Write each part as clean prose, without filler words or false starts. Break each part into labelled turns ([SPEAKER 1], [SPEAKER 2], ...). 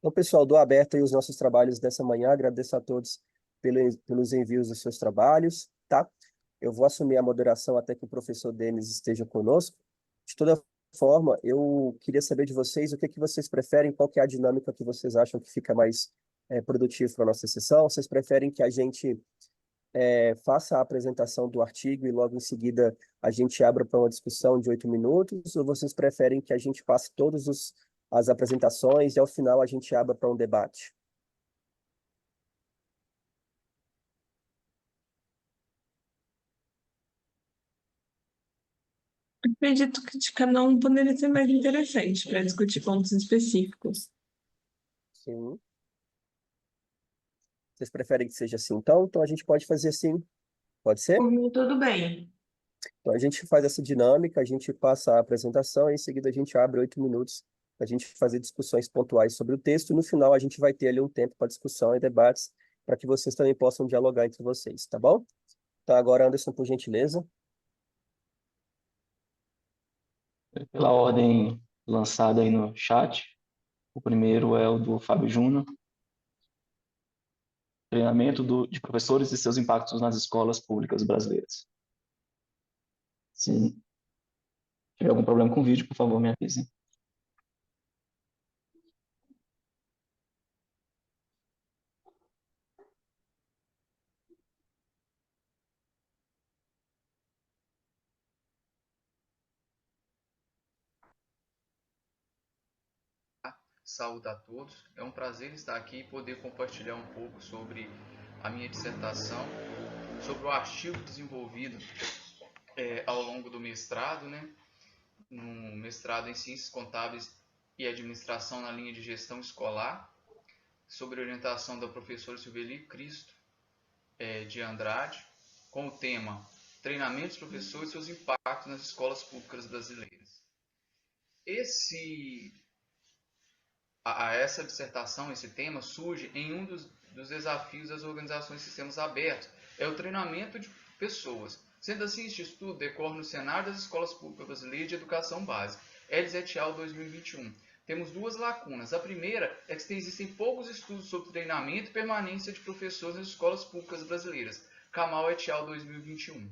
[SPEAKER 1] Então, pessoal, dou aberto aí os nossos trabalhos dessa manhã. Agradeço a todos pelos envios dos seus trabalhos, tá? Eu vou assumir a moderação até que o professor Denis esteja conosco. De toda forma, eu queria saber de vocês o que que vocês preferem, qual que é a dinâmica que vocês acham que fica mais produtivo para a nossa sessão. Vocês preferem que a gente faça a apresentação do artigo e logo em seguida a gente abra para uma discussão de 8 minutos, ou vocês preferem que a gente passe as apresentações e ao final a gente abra para um debate?
[SPEAKER 2] Acredito que de cada um poderia ser mais interessante para discutir pontos específicos.
[SPEAKER 1] Sim. Vocês preferem que seja assim? Então a gente pode fazer assim, pode ser?
[SPEAKER 2] Por mim, tudo bem.
[SPEAKER 1] Então a gente faz essa dinâmica, a gente passa a apresentação e em seguida a gente abre 8 minutos para a gente fazer discussões pontuais sobre o texto. E no final a gente vai ter ali um tempo para discussão e debates para que vocês também possam dialogar entre vocês, tá bom? Então agora, Anderson, por gentileza.
[SPEAKER 3] Pela ordem lançada aí no chat. O primeiro é o do Fábio Júnior. Treinamento de professores e seus impactos nas escolas públicas brasileiras. Se tiver algum problema com o vídeo, por favor, me avisem.
[SPEAKER 4] Saúde a todos. É um prazer estar aqui e poder compartilhar um pouco sobre a minha dissertação, sobre o artigo desenvolvido ao longo do mestrado, né? No mestrado em Ciências Contábeis e Administração na linha de Gestão Escolar, sobre orientação da professora Silveli Cristo de Andrade, com o tema Treinamento dos professores e seus impactos nas escolas públicas brasileiras. Essa dissertação, esse tema, surge em um dos desafios das organizações de sistemas abertos, é o treinamento de pessoas. Sendo assim, este estudo decorre no cenário das escolas públicas brasileiras de educação básica, Ellis et al. 2021. Temos duas lacunas. A primeira é que existem poucos estudos sobre treinamento e permanência de professores nas escolas públicas brasileiras, Kamal et al. 2021.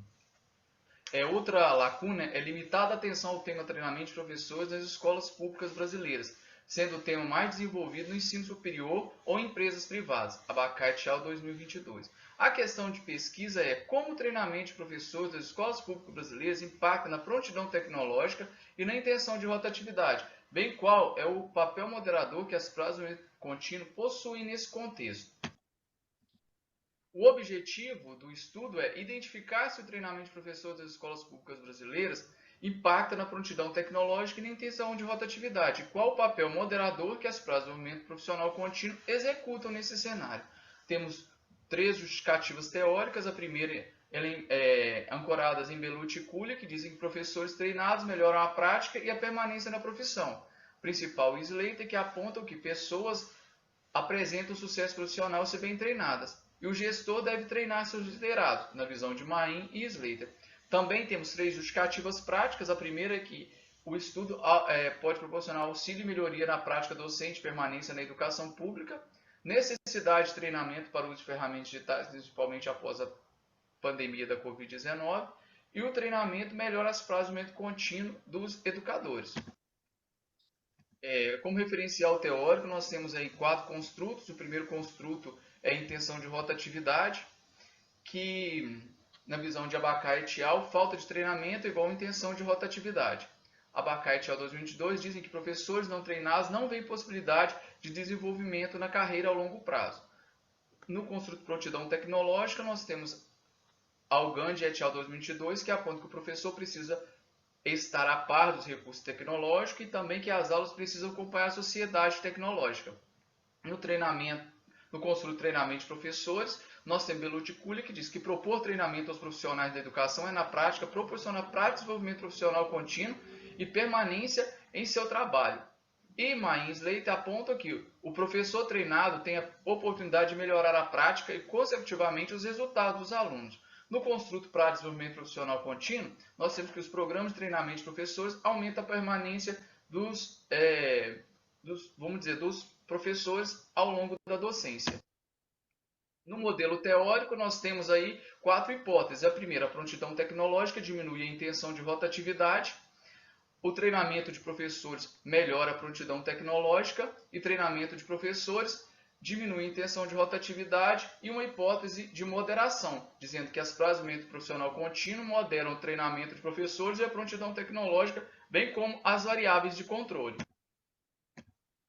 [SPEAKER 4] Outra lacuna é limitada a atenção ao tema treinamento de professores nas escolas públicas brasileiras, sendo o tema mais desenvolvido no ensino superior ou em empresas privadas, Abacai et al. 2022. A questão de pesquisa é como o treinamento de professores das escolas públicas brasileiras impacta na prontidão tecnológica e na intenção de rotatividade, bem qual é o papel moderador que as prazos contínuo possuem nesse contexto. O objetivo do estudo é identificar se o treinamento de professores das escolas públicas brasileiras impacta na prontidão tecnológica e na intenção de rotatividade, e qual o papel moderador que as prazas de desenvolvimento profissional contínuo executam nesse cenário. Temos 3 justificativas teóricas. A primeira ancoradas em Bellucci e Culia, que dizem que professores treinados melhoram a prática e a permanência na profissão. Principal e Slater, que apontam que pessoas apresentam sucesso profissional se bem treinadas. E o gestor deve treinar seus liderados, na visão de Main e Slater. Também temos 3 justificativas práticas. A primeira é que o estudo pode proporcionar auxílio e melhoria na prática docente e permanência na educação pública, necessidade de treinamento para o uso de ferramentas digitais, principalmente após a pandemia da Covid-19, e o treinamento melhora as prazas de desenvolvimento contínuo dos educadores. Como referencial teórico, nós temos aí 4 construtos. O primeiro construto é a intenção de rotatividade, que, na visão de Abacai et al., falta de treinamento é igual a intenção de rotatividade. Abacai et al. 2022 dizem que professores não treinados não veem possibilidade de desenvolvimento na carreira ao longo prazo. No construto de prontidão tecnológica, nós temos Algandi et al. 2022, que aponta que o professor precisa estar a par dos recursos tecnológicos e também que as aulas precisam acompanhar a sociedade tecnológica. No construto de treinamento de professores, nós temos Bellucci e Culia, que diz que propor treinamento aos profissionais da educação na prática proporciona prática de desenvolvimento profissional contínuo e permanência em seu trabalho. E Main e Slater apontam que o professor treinado tem a oportunidade de melhorar a prática e, consecutivamente, os resultados dos alunos. No construto para desenvolvimento profissional contínuo, nós temos que os programas de treinamento de professores aumentam a permanência dos professores ao longo da docência. No modelo teórico, nós temos aí 4 hipóteses. A primeira, a prontidão tecnológica diminui a intenção de rotatividade. O treinamento de professores melhora a prontidão tecnológica e treinamento de professores diminui a intenção de rotatividade, e uma hipótese de moderação, dizendo que as prazos de desenvolvimento profissional contínuo moderam o treinamento de professores e a prontidão tecnológica, bem como as variáveis de controle.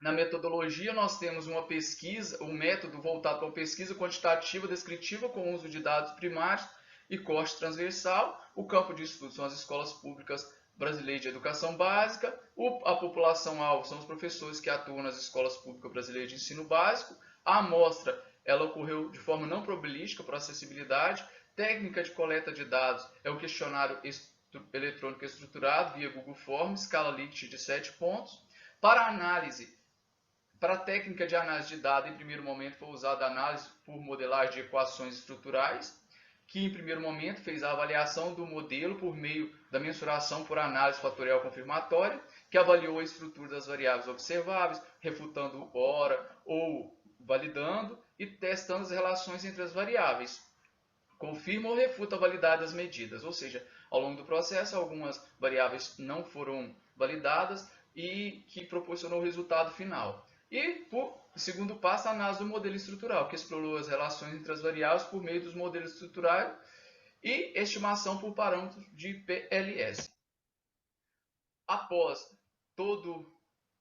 [SPEAKER 4] Na metodologia, nós temos uma pesquisa, um método voltado para uma pesquisa quantitativa descritiva com uso de dados primários e corte transversal. O campo de estudo são as escolas públicas brasileiras de educação básica. A população-alvo são os professores que atuam nas escolas públicas brasileiras de ensino básico. A amostra ela ocorreu de forma não probabilística para acessibilidade. Técnica de coleta de dados é o questionário eletrônico estruturado via Google Forms, escala Likert de 7 pontos. Para a técnica de análise de dados, em primeiro momento foi usada a análise por modelagem de equações estruturais, que em primeiro momento fez a avaliação do modelo por meio da mensuração por análise fatorial confirmatória, que avaliou a estrutura das variáveis observáveis, refutando hora ou validando e testando as relações entre as variáveis. Confirma ou refuta a validade das medidas, ou seja, ao longo do processo algumas variáveis não foram validadas e que proporcionou o resultado final. E, por segundo passo, a análise do modelo estrutural, que explorou as relações entre as variáveis por meio dos modelos estruturais e estimação por parâmetros de PLS. Após toda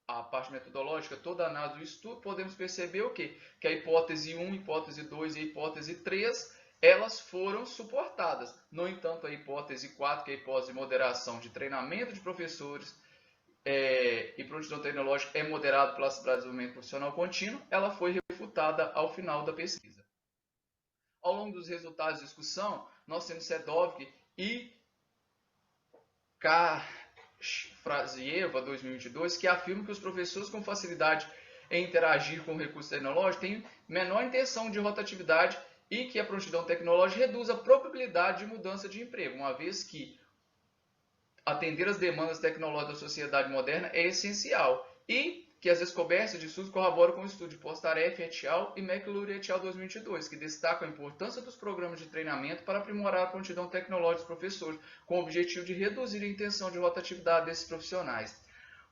[SPEAKER 4] a parte metodológica, toda a análise do estudo, podemos perceber o quê? Que a hipótese 1, hipótese 2 e a hipótese 3, elas foram suportadas. No entanto, a hipótese 4, que é a hipótese de moderação de treinamento de professores, e prontidão tecnológica é moderado pela Cidade de Desenvolvimento Profissional Contínuo, ela foi refutada ao final da pesquisa. Ao longo dos resultados de discussão, nós temos Sedovik e Kafrazieva, 2022, que afirmam que os professores com facilidade em interagir com o recurso tecnológico têm menor intenção de rotatividade e que a prontidão tecnológica reduz a probabilidade de mudança de emprego, uma vez que atender às demandas tecnológicas da sociedade moderna é essencial, e que as descobertas de estudos corroboram com o estudo de Postaref et al. E McClure et al. 2022, que destacam a importância dos programas de treinamento para aprimorar a prontidão tecnológica dos professores, com o objetivo de reduzir a intenção de rotatividade desses profissionais.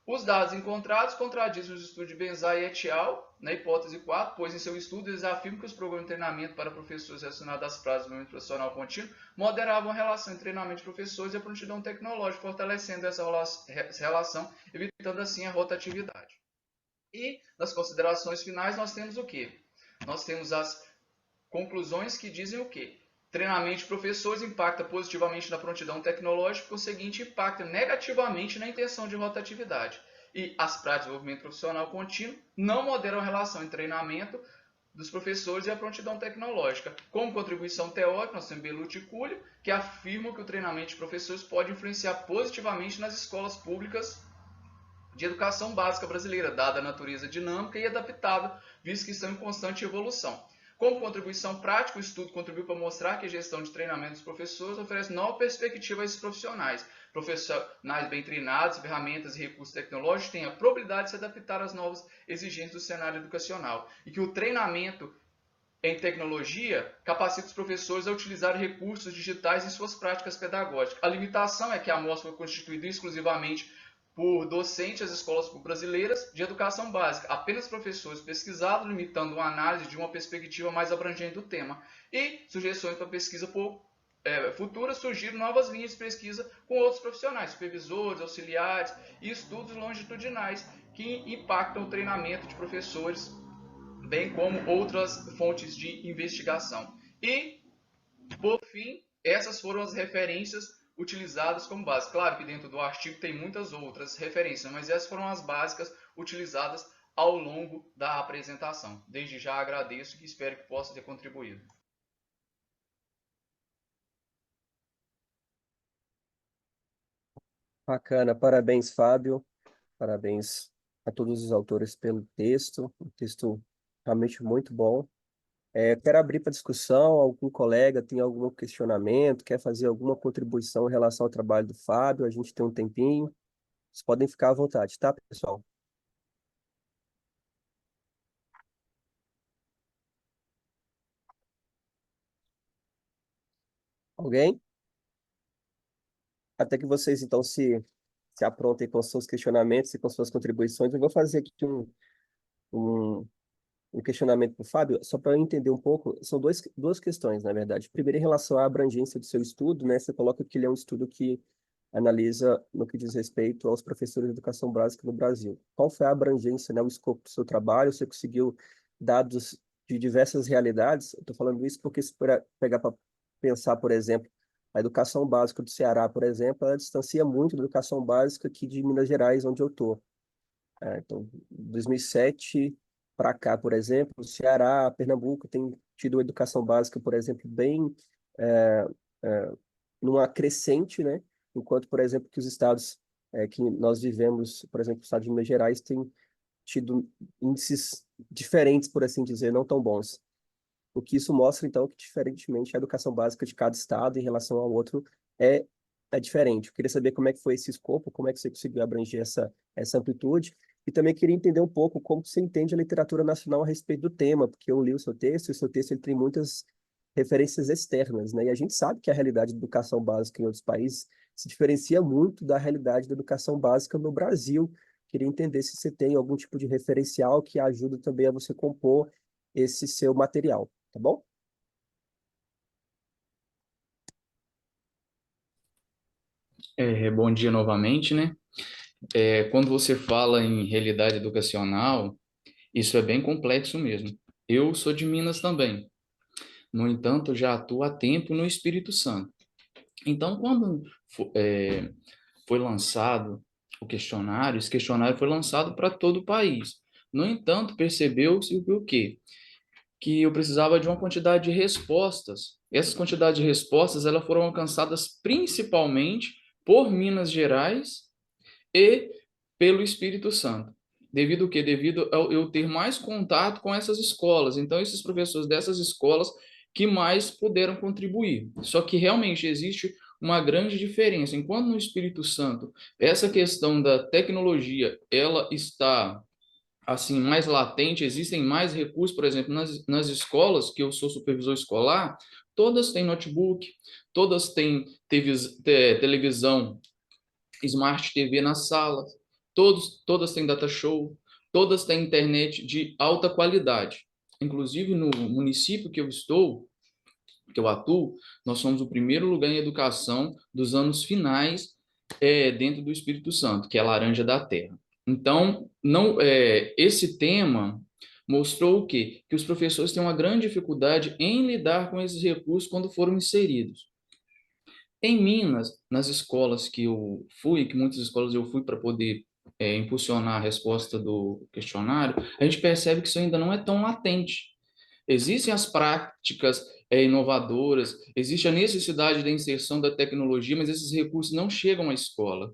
[SPEAKER 4] Os dados encontrados contradizem os estudos de Benzai et al. Na hipótese 4, pois em seu estudo eles afirmam que os programas de treinamento para professores relacionados às prazos de desenvolvimento profissional contínuo moderavam a relação entre treinamento de professores e a prontidão tecnológica, fortalecendo essa relação, evitando assim a rotatividade. E nas considerações finais nós temos o quê? Nós temos as conclusões que dizem o quê? Treinamento de professores impacta positivamente na prontidão tecnológica, por seguinte, impacta negativamente na intenção de rotatividade. E as práticas de desenvolvimento profissional contínuo não moderam a relação entre treinamento dos professores e a prontidão tecnológica. Como contribuição teórica, nós temos Bellucci e Cullio, que afirmam que o treinamento de professores pode influenciar positivamente nas escolas públicas de educação básica brasileira, dada a natureza dinâmica e adaptável, visto que estão em constante evolução. Como contribuição prática, o estudo contribuiu para mostrar que a gestão de treinamento dos professores oferece nova perspectiva a esses profissionais. Profissionais bem treinados, ferramentas e recursos tecnológicos têm a probabilidade de se adaptar às novas exigências do cenário educacional. E que o treinamento em tecnologia capacita os professores a utilizar recursos digitais em suas práticas pedagógicas. A limitação é que a amostra foi constituída exclusivamente por docentes das escolas brasileiras de educação básica, apenas professores pesquisados, limitando uma análise de uma perspectiva mais abrangente do tema. E sugestões para pesquisa futura, surgiram novas linhas de pesquisa com outros profissionais, supervisores, auxiliares e estudos longitudinais que impactam o treinamento de professores, bem como outras fontes de investigação. E, por fim, essas foram as referências utilizadas como base. Claro que dentro do artigo tem muitas outras referências, mas essas foram as básicas utilizadas ao longo da apresentação. Desde já agradeço e espero que possa ter contribuído.
[SPEAKER 1] Bacana, parabéns, Fábio. Parabéns a todos os autores pelo texto. Um texto realmente muito bom. Quero abrir para discussão. Algum colega tem algum questionamento, quer fazer alguma contribuição em relação ao trabalho do Fábio? A gente tem um tempinho. Vocês podem ficar à vontade, tá, pessoal? Alguém? Até que vocês, então, se aprontem com os seus questionamentos e com suas contribuições, eu vou fazer aqui um, um questionamento para o Fábio, só para eu entender um pouco. São duas questões, na verdade. Primeiro, em relação à abrangência do seu estudo, né? Você coloca que ele é um estudo que analisa no que diz respeito aos professores de educação básica no Brasil. Qual foi a abrangência, né, o escopo do seu trabalho? Você conseguiu dados de diversas realidades? Eu estou falando isso porque se pegar para pensar, por exemplo, a educação básica do Ceará, por exemplo, ela distancia muito da educação básica aqui de Minas Gerais, onde eu estou. Então, 2007 para cá, por exemplo, o Ceará, Pernambuco tem tido uma educação básica, por exemplo, bem é, é, numa crescente, né? Enquanto, por exemplo, que os estados que nós vivemos, por exemplo, o estado de Minas Gerais, tem tido índices diferentes, por assim dizer, não tão bons. O que isso mostra, então, que, diferentemente, a educação básica de cada estado em relação ao outro é, é diferente. Eu queria saber como é que foi esse escopo, como é que você conseguiu abranger essa amplitude, e também queria entender um pouco como você entende a literatura nacional a respeito do tema, porque eu li o seu texto, e o seu texto ele tem muitas referências externas, né? E a gente sabe que a realidade da educação básica em outros países se diferencia muito da realidade da educação básica no Brasil. Queria entender se você tem algum tipo de referencial que ajuda também a você compor esse seu material, tá bom?
[SPEAKER 4] Bom dia novamente, né? Quando você fala em realidade educacional, isso é bem complexo mesmo. Eu sou de Minas também. No entanto, já atuo há tempo no Espírito Santo. Então, quando foi lançado o questionário, esse questionário foi lançado para todo o país. No entanto, percebeu-se o quê? Que eu precisava de uma quantidade de respostas. Essas quantidades de respostas elas foram alcançadas principalmente por Minas Gerais e pelo Espírito Santo. Devido ao quê? Devido a eu ter mais contato com essas escolas. Então, esses professores dessas escolas que mais puderam contribuir. Só que realmente existe uma grande diferença. Enquanto no Espírito Santo, essa questão da tecnologia, ela está assim mais latente, existem mais recursos, por exemplo, nas escolas, que eu sou supervisor escolar, todas têm notebook, todas têm televisão Smart TV na sala, todas têm data show, todas têm internet de alta qualidade. Inclusive, no município que eu estou, que eu atuo, nós somos o primeiro lugar em educação dos anos finais dentro do Espírito Santo, que é a Laranja da Terra. Então, esse tema mostrou o quê? Que os professores têm uma grande dificuldade em lidar com esses recursos quando foram inseridos. Em Minas, nas escolas que eu fui, que muitas escolas eu fui para poder impulsionar a resposta do questionário, a gente percebe que isso ainda não é tão latente. Existem as práticas inovadoras, existe a necessidade da inserção da tecnologia, mas esses recursos não chegam à escola.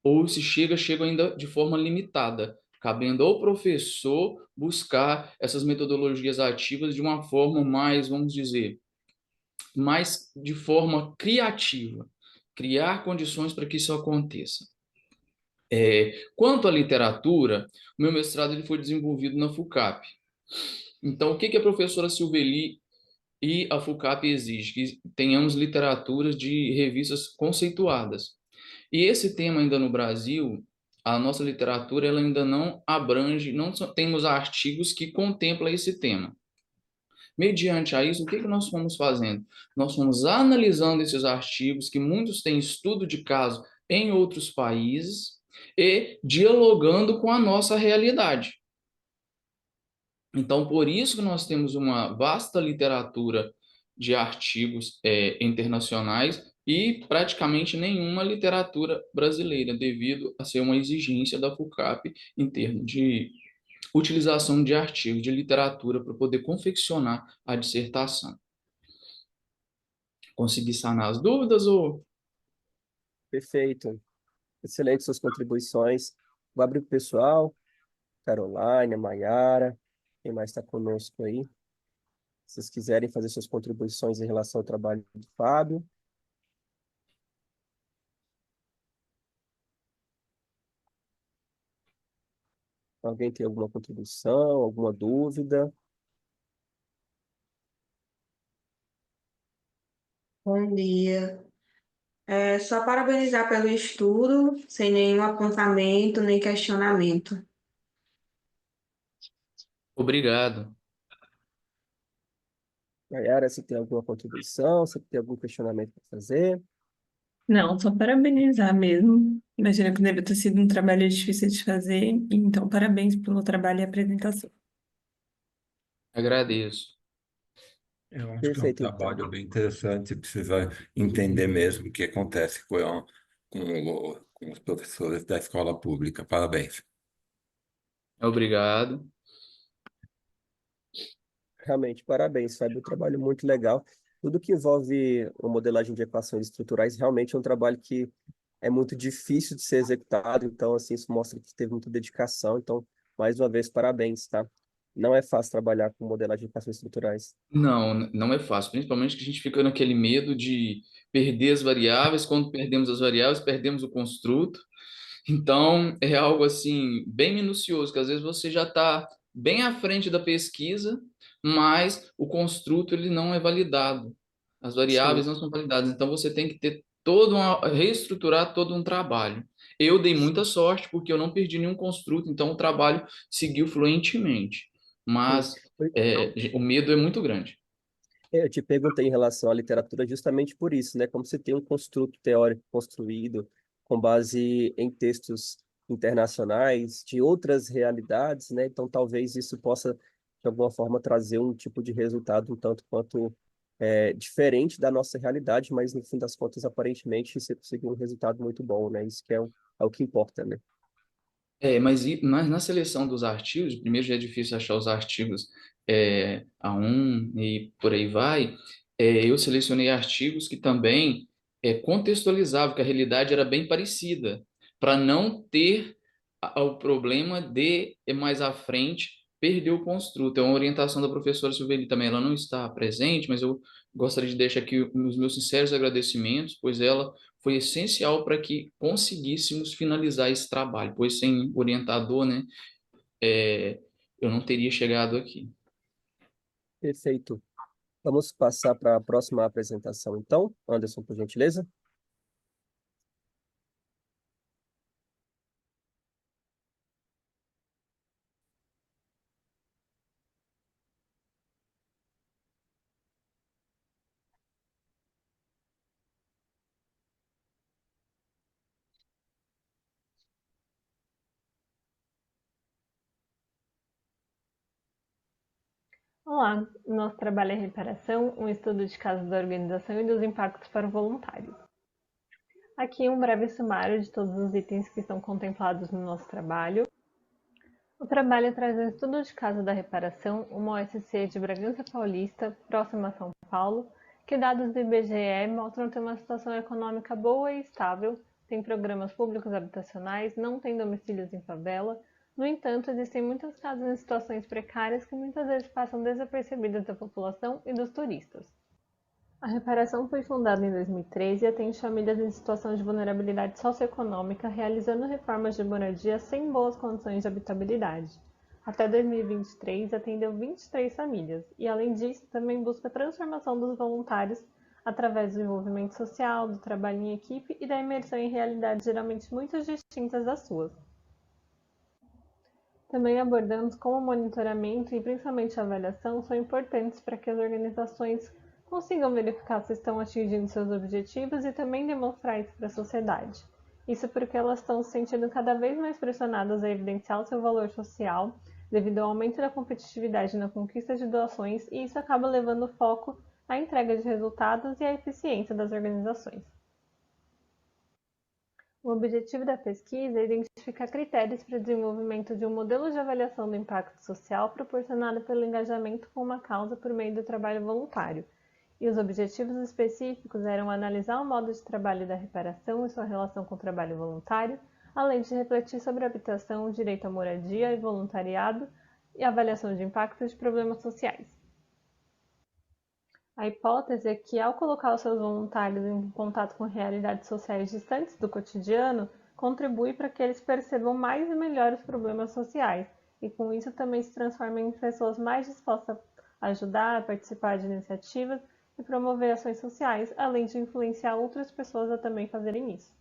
[SPEAKER 4] Ou se chegam ainda de forma limitada, cabendo ao professor buscar essas metodologias ativas de uma forma mais, vamos dizer, mais de forma criativa, criar condições para que isso aconteça. Quanto à literatura, o meu mestrado ele foi desenvolvido na FUCAP. Então, o que a professora Silveli e a FUCAP exige? Que tenhamos literaturas de revistas conceituadas. E esse tema ainda no Brasil, a nossa literatura ela ainda não abrange, não temos artigos que contemplam esse tema. Mediante a isso, o que nós fomos fazendo? Nós fomos analisando esses artigos, que muitos têm estudo de caso em outros países, e dialogando com a nossa realidade. Então, por isso que nós temos uma vasta literatura de artigos internacionais e praticamente nenhuma literatura brasileira, devido a ser uma exigência da FUCAP em termos de utilização de artigos de literatura para poder confeccionar a dissertação. Consegui sanar as dúvidas ou...
[SPEAKER 1] Perfeito. Excelente suas contribuições. Vou abrir para o pessoal. Caroline, Maiara. Quem mais está conosco aí? Se vocês quiserem fazer suas contribuições em relação ao trabalho do Fábio. Alguém tem alguma contribuição, alguma dúvida?
[SPEAKER 2] Bom dia. Só parabenizar pelo estudo, sem nenhum apontamento nem questionamento.
[SPEAKER 4] Obrigado.
[SPEAKER 1] Nayara, você tem alguma contribuição? Você tem algum questionamento para fazer?
[SPEAKER 2] Não, só parabenizar mesmo. Imagino que deve ter sido um trabalho difícil de fazer, então parabéns pelo trabalho e apresentação.
[SPEAKER 4] Agradeço.
[SPEAKER 5] Eu acho que é um
[SPEAKER 1] Perfeito, então.
[SPEAKER 5] trabalho bem interessante, precisa entender mesmo o que acontece com os professores da escola pública. Parabéns.
[SPEAKER 4] Obrigado.
[SPEAKER 1] Realmente, parabéns, Fábio. Um trabalho muito legal. Tudo que envolve a modelagem de equações estruturais realmente é um trabalho que é muito difícil de ser executado. Então, assim, isso mostra que teve muita dedicação. Então, mais uma vez, parabéns, tá? Não é fácil trabalhar com modelagem de equações estruturais.
[SPEAKER 4] Não, não é fácil, principalmente que a gente fica naquele medo de perder as variáveis. Quando perdemos as variáveis, perdemos o construto. Então, é algo assim, bem minucioso, que às vezes você já está bem à frente da pesquisa, mas o construto ele não é validado. As variáveis
[SPEAKER 1] Sim,
[SPEAKER 4] não são validadas. Então, você tem que ter todo reestruturar todo um trabalho. Eu dei muita sorte porque eu não perdi nenhum construto, então o trabalho seguiu fluentemente.
[SPEAKER 1] sim.
[SPEAKER 4] Mas o medo é muito grande.
[SPEAKER 1] Eu te perguntei em relação à literatura justamente por isso, né? Como você tem um construto teórico construído com base em textos internacionais de outras realidades, né? Então, talvez isso possa, de alguma forma, trazer um tipo de resultado um tanto quanto diferente da nossa realidade, mas, no fim das contas, aparentemente, você conseguiu um resultado muito bom, né? Isso que é o que importa, né?
[SPEAKER 4] Mas na seleção dos artigos, primeiro já é difícil achar os artigos A1 e por aí vai. Eu selecionei artigos que também contextualizavam que a realidade era bem parecida, para não ter o problema de mais à frente perder o construto. É uma orientação da professora Silveli também, ela não está presente, mas eu gostaria de deixar aqui os meus sinceros agradecimentos, pois ela foi essencial para que conseguíssemos finalizar esse trabalho, pois sem orientador, né, é, eu não teria chegado aqui.
[SPEAKER 1] Perfeito. Vamos passar para a próxima apresentação, então. Anderson, por gentileza.
[SPEAKER 6] Olá, nosso trabalho é reparação, um estudo de casos da organização e dos impactos para o voluntário. Aqui um breve sumário de todos os itens que estão contemplados no nosso trabalho. O trabalho traz um estudo de caso da reparação, uma OSC de Bragança Paulista, próxima a São Paulo, que dados do IBGE mostram ter uma situação econômica boa e estável, tem programas públicos habitacionais, não tem domicílios em favela. No entanto, existem muitas casas em situações precárias que muitas vezes passam desapercebidas da população e dos turistas. A reparação foi fundada em 2013 e atende famílias em situação de vulnerabilidade socioeconômica, realizando reformas de moradia sem boas condições de habitabilidade. Até 2023, atendeu 23 famílias e, além disso, também busca a transformação dos voluntários através do envolvimento social, do trabalho em equipe e da imersão em realidades geralmente muito distintas das suas. Também abordamos como o monitoramento e principalmente a avaliação são importantes para que as organizações consigam verificar se estão atingindo seus objetivos e também demonstrar isso para a sociedade. Isso porque elas estão se sentindo cada vez mais pressionadas a evidenciar o seu valor social devido ao aumento da competitividade na conquista de doações, e isso acaba levando o foco à entrega de resultados e à eficiência das organizações. O objetivo da pesquisa é identificar critérios para o desenvolvimento de um modelo de avaliação do impacto social proporcionado pelo engajamento com uma causa por meio do trabalho voluntário. E os objetivos específicos eram analisar o modo de trabalho da reparação e sua relação com o trabalho voluntário, além de refletir sobre a habitação, direito à moradia e voluntariado e avaliação de impactos de problemas sociais. A hipótese é que, ao colocar os seus voluntários em contato com realidades sociais distantes do cotidiano, contribui para que eles percebam mais e melhor os problemas sociais, e com isso também se transformem em pessoas mais dispostas a ajudar, a participar de iniciativas e promover ações sociais, além de influenciar outras pessoas a também fazerem isso.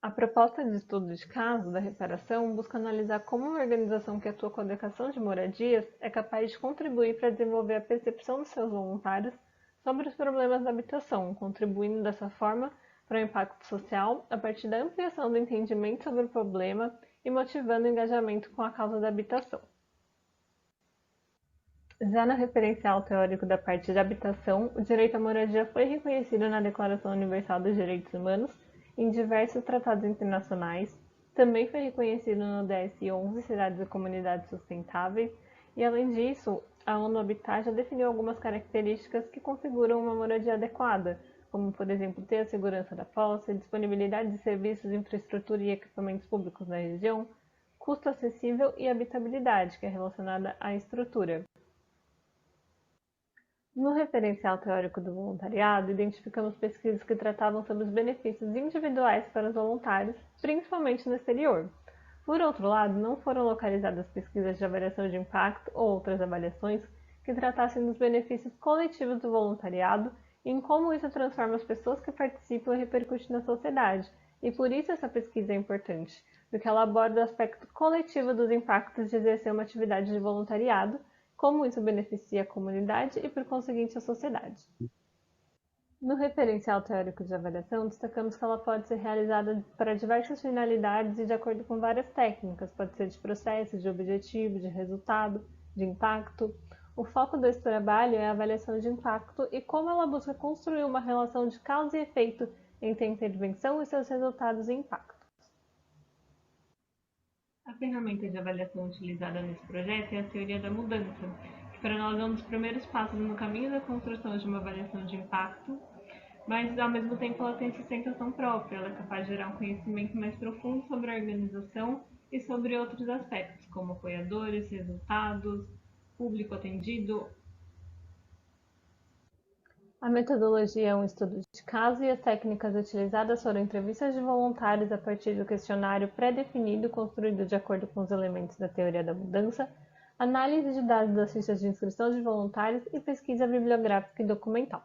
[SPEAKER 6] A proposta de estudo de caso da reparação busca analisar como uma organização que atua com a adequação de moradias é capaz de contribuir para desenvolver a percepção dos seus voluntários sobre os problemas da habitação, contribuindo dessa forma para o impacto social a partir da ampliação do entendimento sobre o problema e motivando o engajamento com a causa da habitação. Já no referencial teórico da parte de habitação, o direito à moradia foi reconhecido na Declaração Universal dos Direitos Humanos em diversos tratados internacionais, também foi reconhecido no DS-11, Cidades e Comunidades Sustentáveis, e além disso, a ONU Habitat já definiu algumas características que configuram uma moradia adequada, como, por exemplo, ter a segurança da posse, disponibilidade de serviços, infraestrutura e equipamentos públicos na região, custo acessível e habitabilidade, que é relacionada à estrutura. No referencial teórico do voluntariado, identificamos pesquisas que tratavam sobre os benefícios individuais para os voluntários, principalmente no exterior. Por outro lado, não foram localizadas pesquisas de avaliação de impacto ou outras avaliações que tratassem dos benefícios coletivos do voluntariado e em como isso transforma as pessoas que participam e repercute na sociedade. E por isso essa pesquisa é importante, porque ela aborda o aspecto coletivo dos impactos de exercer uma atividade de voluntariado, como isso beneficia a comunidade e, por conseguinte, a sociedade. No referencial teórico de avaliação, destacamos que ela pode ser realizada para diversas finalidades e de acordo com várias técnicas, pode ser de processo, de objetivo, de resultado, de impacto. O foco desse trabalho é a avaliação de impacto e como ela busca construir uma relação de causa e efeito entre a intervenção e seus resultados e impactos. A ferramenta de avaliação utilizada nesse projeto é a teoria da mudança, que para nós é um dos primeiros passos no caminho da construção de uma avaliação de impacto, mas ao mesmo tempo ela tem sustentação própria, ela é capaz de gerar um conhecimento mais profundo sobre a organização e sobre outros aspectos, como apoiadores, resultados, público atendido. A metodologia é um estudo de caso e as técnicas utilizadas foram entrevistas de voluntários a partir do questionário pré-definido construído de acordo com os elementos da teoria da mudança, análise de dados das fichas de inscrição de voluntários e pesquisa bibliográfica e documental.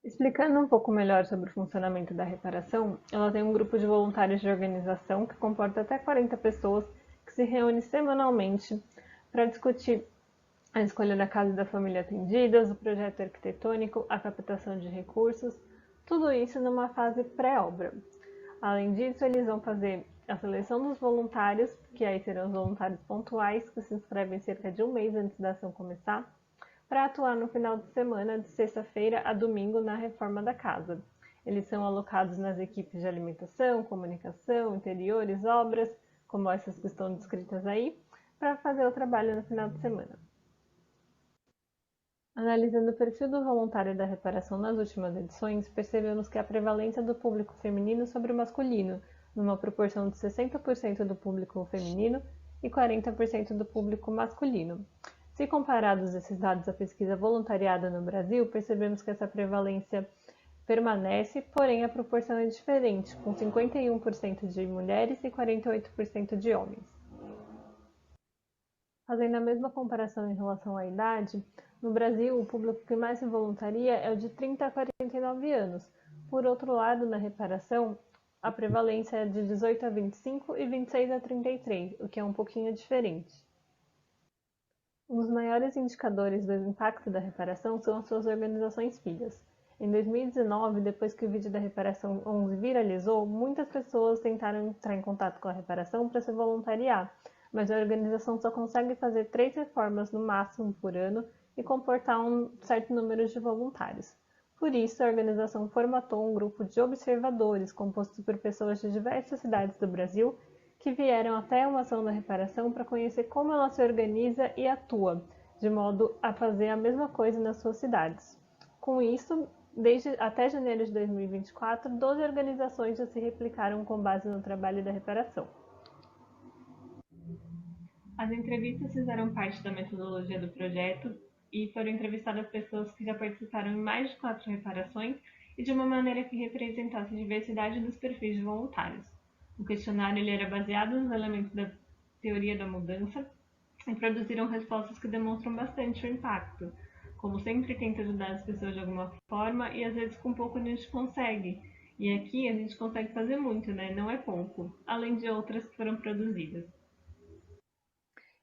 [SPEAKER 6] Explicando um pouco melhor sobre o funcionamento da reparação, ela tem um grupo de voluntários de organização que comporta até 40 pessoas que se reúne semanalmente para discutir a escolha da casa e da família atendidas, o projeto arquitetônico, a captação de recursos, tudo isso numa fase pré-obra. Além disso, eles vão fazer a seleção dos voluntários, que aí serão os voluntários pontuais, que se inscrevem cerca de um mês antes da ação começar, para atuar no final de semana, de sexta-feira a domingo, na reforma da casa. Eles são alocados nas equipes de alimentação, comunicação, interiores, obras, como essas que estão descritas aí, para fazer o trabalho no final de semana. Analisando o perfil do voluntário da reparação nas últimas edições, percebemos que a prevalência do público feminino sobre o masculino, numa proporção de 60% do público feminino e 40% do público masculino. Se comparados esses dados à pesquisa voluntariada no Brasil, percebemos que essa prevalência permanece, porém a proporção é diferente, com 51% de mulheres e 48% de homens. Fazendo a mesma comparação em relação à idade, no Brasil, o público que mais se voluntaria é o de 30 a 49 anos. Por outro lado, na reparação, a prevalência é de 18 a 25 e 26 a 33, o que é um pouquinho diferente. Um dos maiores indicadores do impacto da reparação são as suas organizações filhas. Em 2019, depois que o vídeo da Reparação 11 viralizou, muitas pessoas tentaram entrar em contato com a reparação para se voluntariar, mas a organização só consegue fazer 3 reformas no máximo por ano e comportar um certo número de voluntários. Por isso, a organização formatou um grupo de observadores, composto por pessoas de diversas cidades do Brasil, que vieram até uma ação da reparação para conhecer como ela se organiza e atua, de modo a fazer a mesma coisa nas suas cidades. Com isso, até janeiro de 2024, 12 organizações já se replicaram com base no trabalho da reparação. As entrevistas fizeram parte da metodologia do projeto e foram entrevistadas pessoas que já participaram em mais de 4 reparações e de uma maneira que representasse a diversidade dos perfis de voluntários. O questionário ele era baseado nos elementos da teoria da mudança e produziram respostas que demonstram bastante o impacto. Como sempre, tenta ajudar as pessoas de alguma forma e às vezes com pouco a gente consegue. E aqui a gente consegue fazer muito, né? Não é pouco, além de outras que foram produzidas.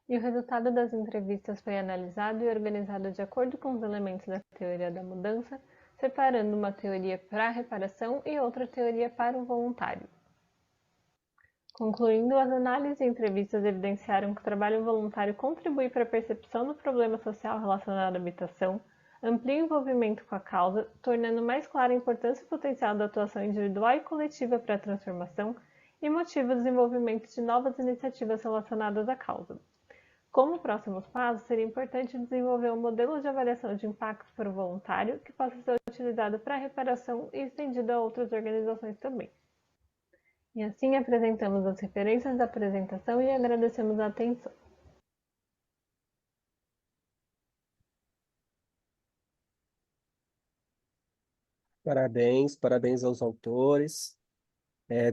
[SPEAKER 6] E o resultado das entrevistas foi analisado e organizado de acordo com os elementos da teoria da mudança, separando uma teoria para a reparação e outra teoria para o voluntário. Concluindo, as análises e entrevistas evidenciaram que o trabalho voluntário contribui para a percepção do problema social relacionado à habitação, amplia o envolvimento com a causa, tornando mais clara a importância e potencial da atuação individual e coletiva para a transformação e motiva o desenvolvimento de novas iniciativas relacionadas à causa. Como próximos passos, seria importante desenvolver um modelo de avaliação de impactos para o voluntário que possa ser utilizado para a reparação e estendido a outras organizações também. E assim apresentamos as referências da apresentação e agradecemos a atenção.
[SPEAKER 1] Parabéns, parabéns aos autores.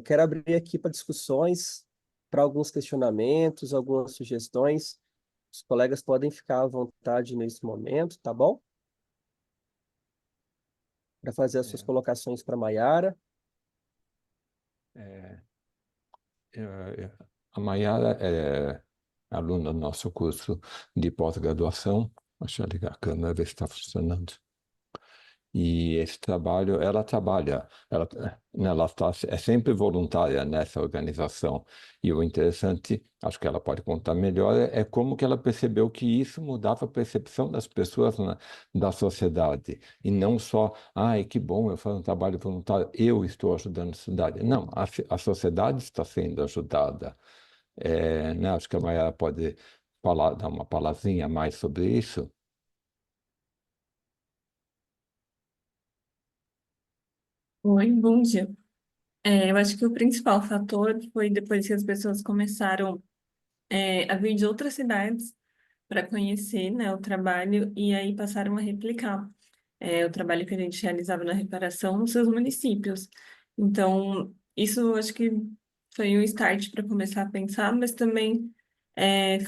[SPEAKER 1] Quero abrir aqui para discussões, para alguns questionamentos, algumas sugestões. Os colegas podem ficar à vontade nesse momento, tá bom? Para fazer as suas colocações para a Maiara.
[SPEAKER 5] É, a Maiara é aluna do nosso curso de pós-graduação. Deixa eu ligar a câmera, ver se está funcionando. E esse trabalho, ela é sempre voluntária nessa organização. E o interessante, acho que ela pode contar melhor, é como que ela percebeu que isso mudava a percepção das pessoas da sociedade. E não só, ai, que bom, eu faço um trabalho voluntário, eu estou ajudando a sociedade. Não, a sociedade está sendo ajudada. Né, acho que a Mayara pode dar uma palavrinha a mais sobre isso.
[SPEAKER 2] Oi, bom dia. Eu acho que o principal fator foi depois que as pessoas começaram a vir de outras cidades para conhecer, né, o trabalho e aí passaram a replicar o trabalho que a gente realizava na reparação nos seus municípios. Então, isso eu acho que foi um start para começar a pensar, mas também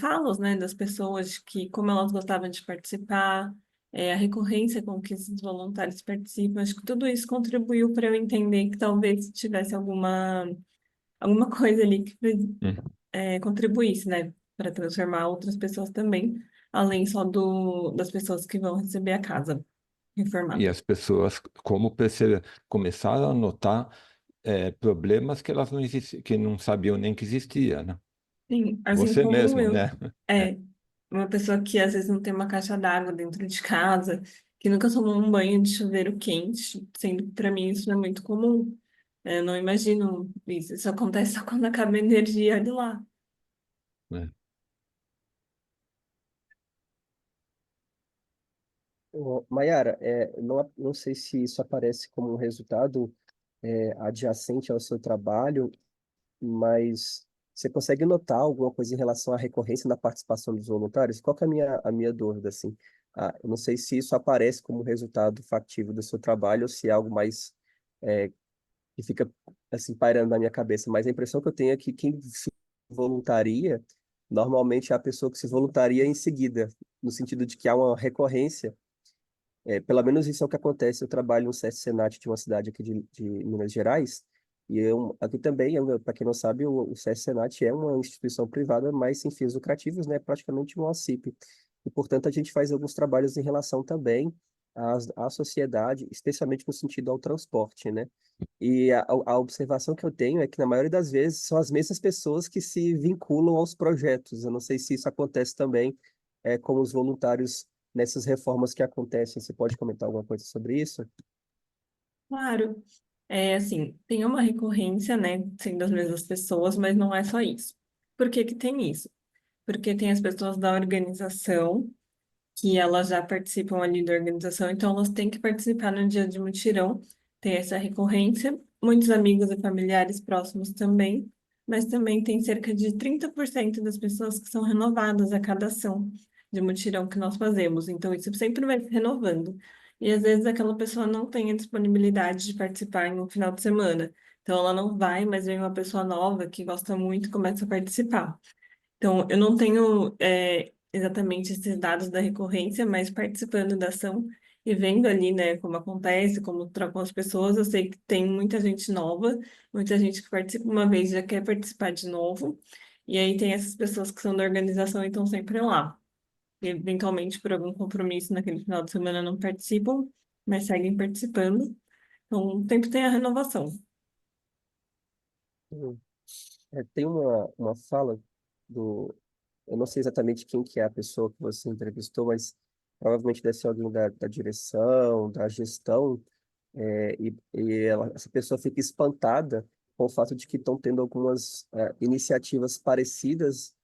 [SPEAKER 2] falos, né, das pessoas que como elas gostavam de participar, a recorrência com que esses voluntários participam, acho que tudo isso contribuiu para eu entender que talvez tivesse alguma coisa ali que contribuísse, né, para transformar outras pessoas também, além só das pessoas que vão receber a casa reformada.
[SPEAKER 5] E as pessoas, começaram a notar problemas que elas que não sabiam nem que existia, né?
[SPEAKER 2] Sim, assim
[SPEAKER 5] Você
[SPEAKER 2] como
[SPEAKER 5] mesmo,
[SPEAKER 2] eu.
[SPEAKER 5] né?
[SPEAKER 2] É, uma pessoa que às vezes não tem uma caixa d'água dentro de casa, que nunca tomou um banho de chuveiro quente, sendo que para mim isso é muito comum. Eu não imagino isso. Isso acontece só quando acaba a energia de lá.
[SPEAKER 5] É.
[SPEAKER 1] Maiara, não sei se isso aparece como um resultado adjacente ao seu trabalho, mas você consegue notar alguma coisa em relação à recorrência na participação dos voluntários? Qual que é a minha dúvida, assim? Eu não sei se isso aparece como resultado factível do seu trabalho ou se é algo mais que fica, assim, pairando na minha cabeça, mas a impressão que eu tenho é que quem se voluntaria, normalmente é a pessoa que se voluntaria em seguida, no sentido de que há uma recorrência. Pelo menos isso é o que acontece. Eu trabalho no SESC Senat de uma cidade aqui de Minas Gerais, e aqui também, para quem não sabe, o SESC Senat é uma instituição privada, mas sem fins lucrativos, né? Praticamente uma OCIP. E, portanto, a gente faz alguns trabalhos em relação também à sociedade, especialmente no sentido ao transporte, né? E a observação que eu tenho é que, na maioria das vezes, são as mesmas pessoas que se vinculam aos projetos. Eu não sei se isso acontece também com os voluntários nessas reformas que acontecem. Você pode comentar alguma coisa sobre isso?
[SPEAKER 2] Claro. Assim, tem uma recorrência, né, sendo as mesmas pessoas, mas não é só isso. Por que que tem isso? Porque tem as pessoas da organização, que elas já participam ali da organização, então elas têm que participar no dia de mutirão, tem essa recorrência, muitos amigos e familiares próximos também, mas também tem cerca de 30% das pessoas que são renovadas a cada ação de mutirão que nós fazemos, então isso sempre vai se renovando. E às vezes aquela pessoa não tem a disponibilidade de participar em um final de semana, então ela não vai, mas vem uma pessoa nova que gosta muito e começa a participar. Então, eu não tenho exatamente esses dados da recorrência, mas participando da ação e vendo ali, né, como acontece, como trocam as pessoas. Eu sei que tem muita gente nova, muita gente que participa uma vez e já quer participar de novo. E aí tem essas pessoas que são da organização e estão sempre lá. E, eventualmente, por algum compromisso naquele final de semana, não participam, mas seguem participando. Então, sempre tem a renovação.
[SPEAKER 1] Hum. Tem uma fala do. Eu não sei exatamente quem que é a pessoa que você entrevistou, mas provavelmente deve ser alguém da direção, da gestão, essa pessoa fica espantada com o fato de que estão tendo algumas iniciativas parecidas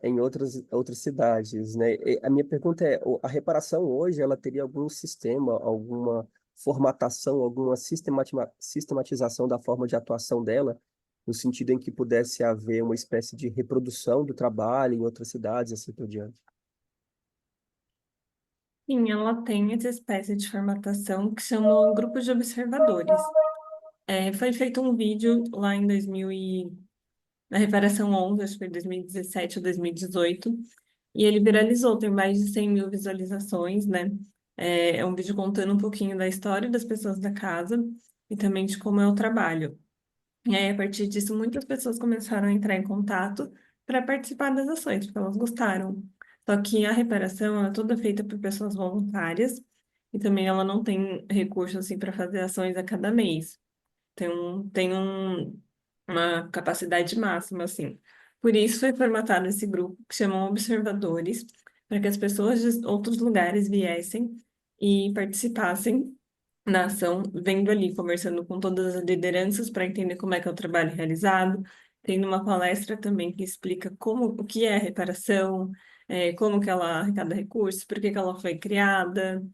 [SPEAKER 1] em outras cidades, né? E a minha pergunta é, a reparação hoje, ela teria algum sistema, alguma formatação, alguma sistematização da forma de atuação dela, no sentido em que pudesse haver uma espécie de reprodução do trabalho em outras cidades, assim por diante?
[SPEAKER 2] Sim, ela tem essa espécie de formatação que chama grupo de observadores. Foi feito um vídeo lá em 2000 na Reparação 11, acho que foi 2017 ou 2018, e ele viralizou, tem mais de 100 mil visualizações, né? É um vídeo contando um pouquinho da história das pessoas da casa e também de como é o trabalho. E aí, a partir disso, muitas pessoas começaram a entrar em contato para participar das ações, porque elas gostaram. Só que a reparação, ela é toda feita por pessoas voluntárias e também ela não tem recurso assim para fazer ações a cada mês. Uma capacidade máxima, assim. Por isso foi formatado esse grupo que chamam observadores, para que as pessoas de outros lugares viessem e participassem da ação, vendo ali, conversando com todas as lideranças para entender como é que é o trabalho realizado. Tem uma palestra também que explica o que é a reparação, como que ela arrecada recursos, por que que ela foi criada,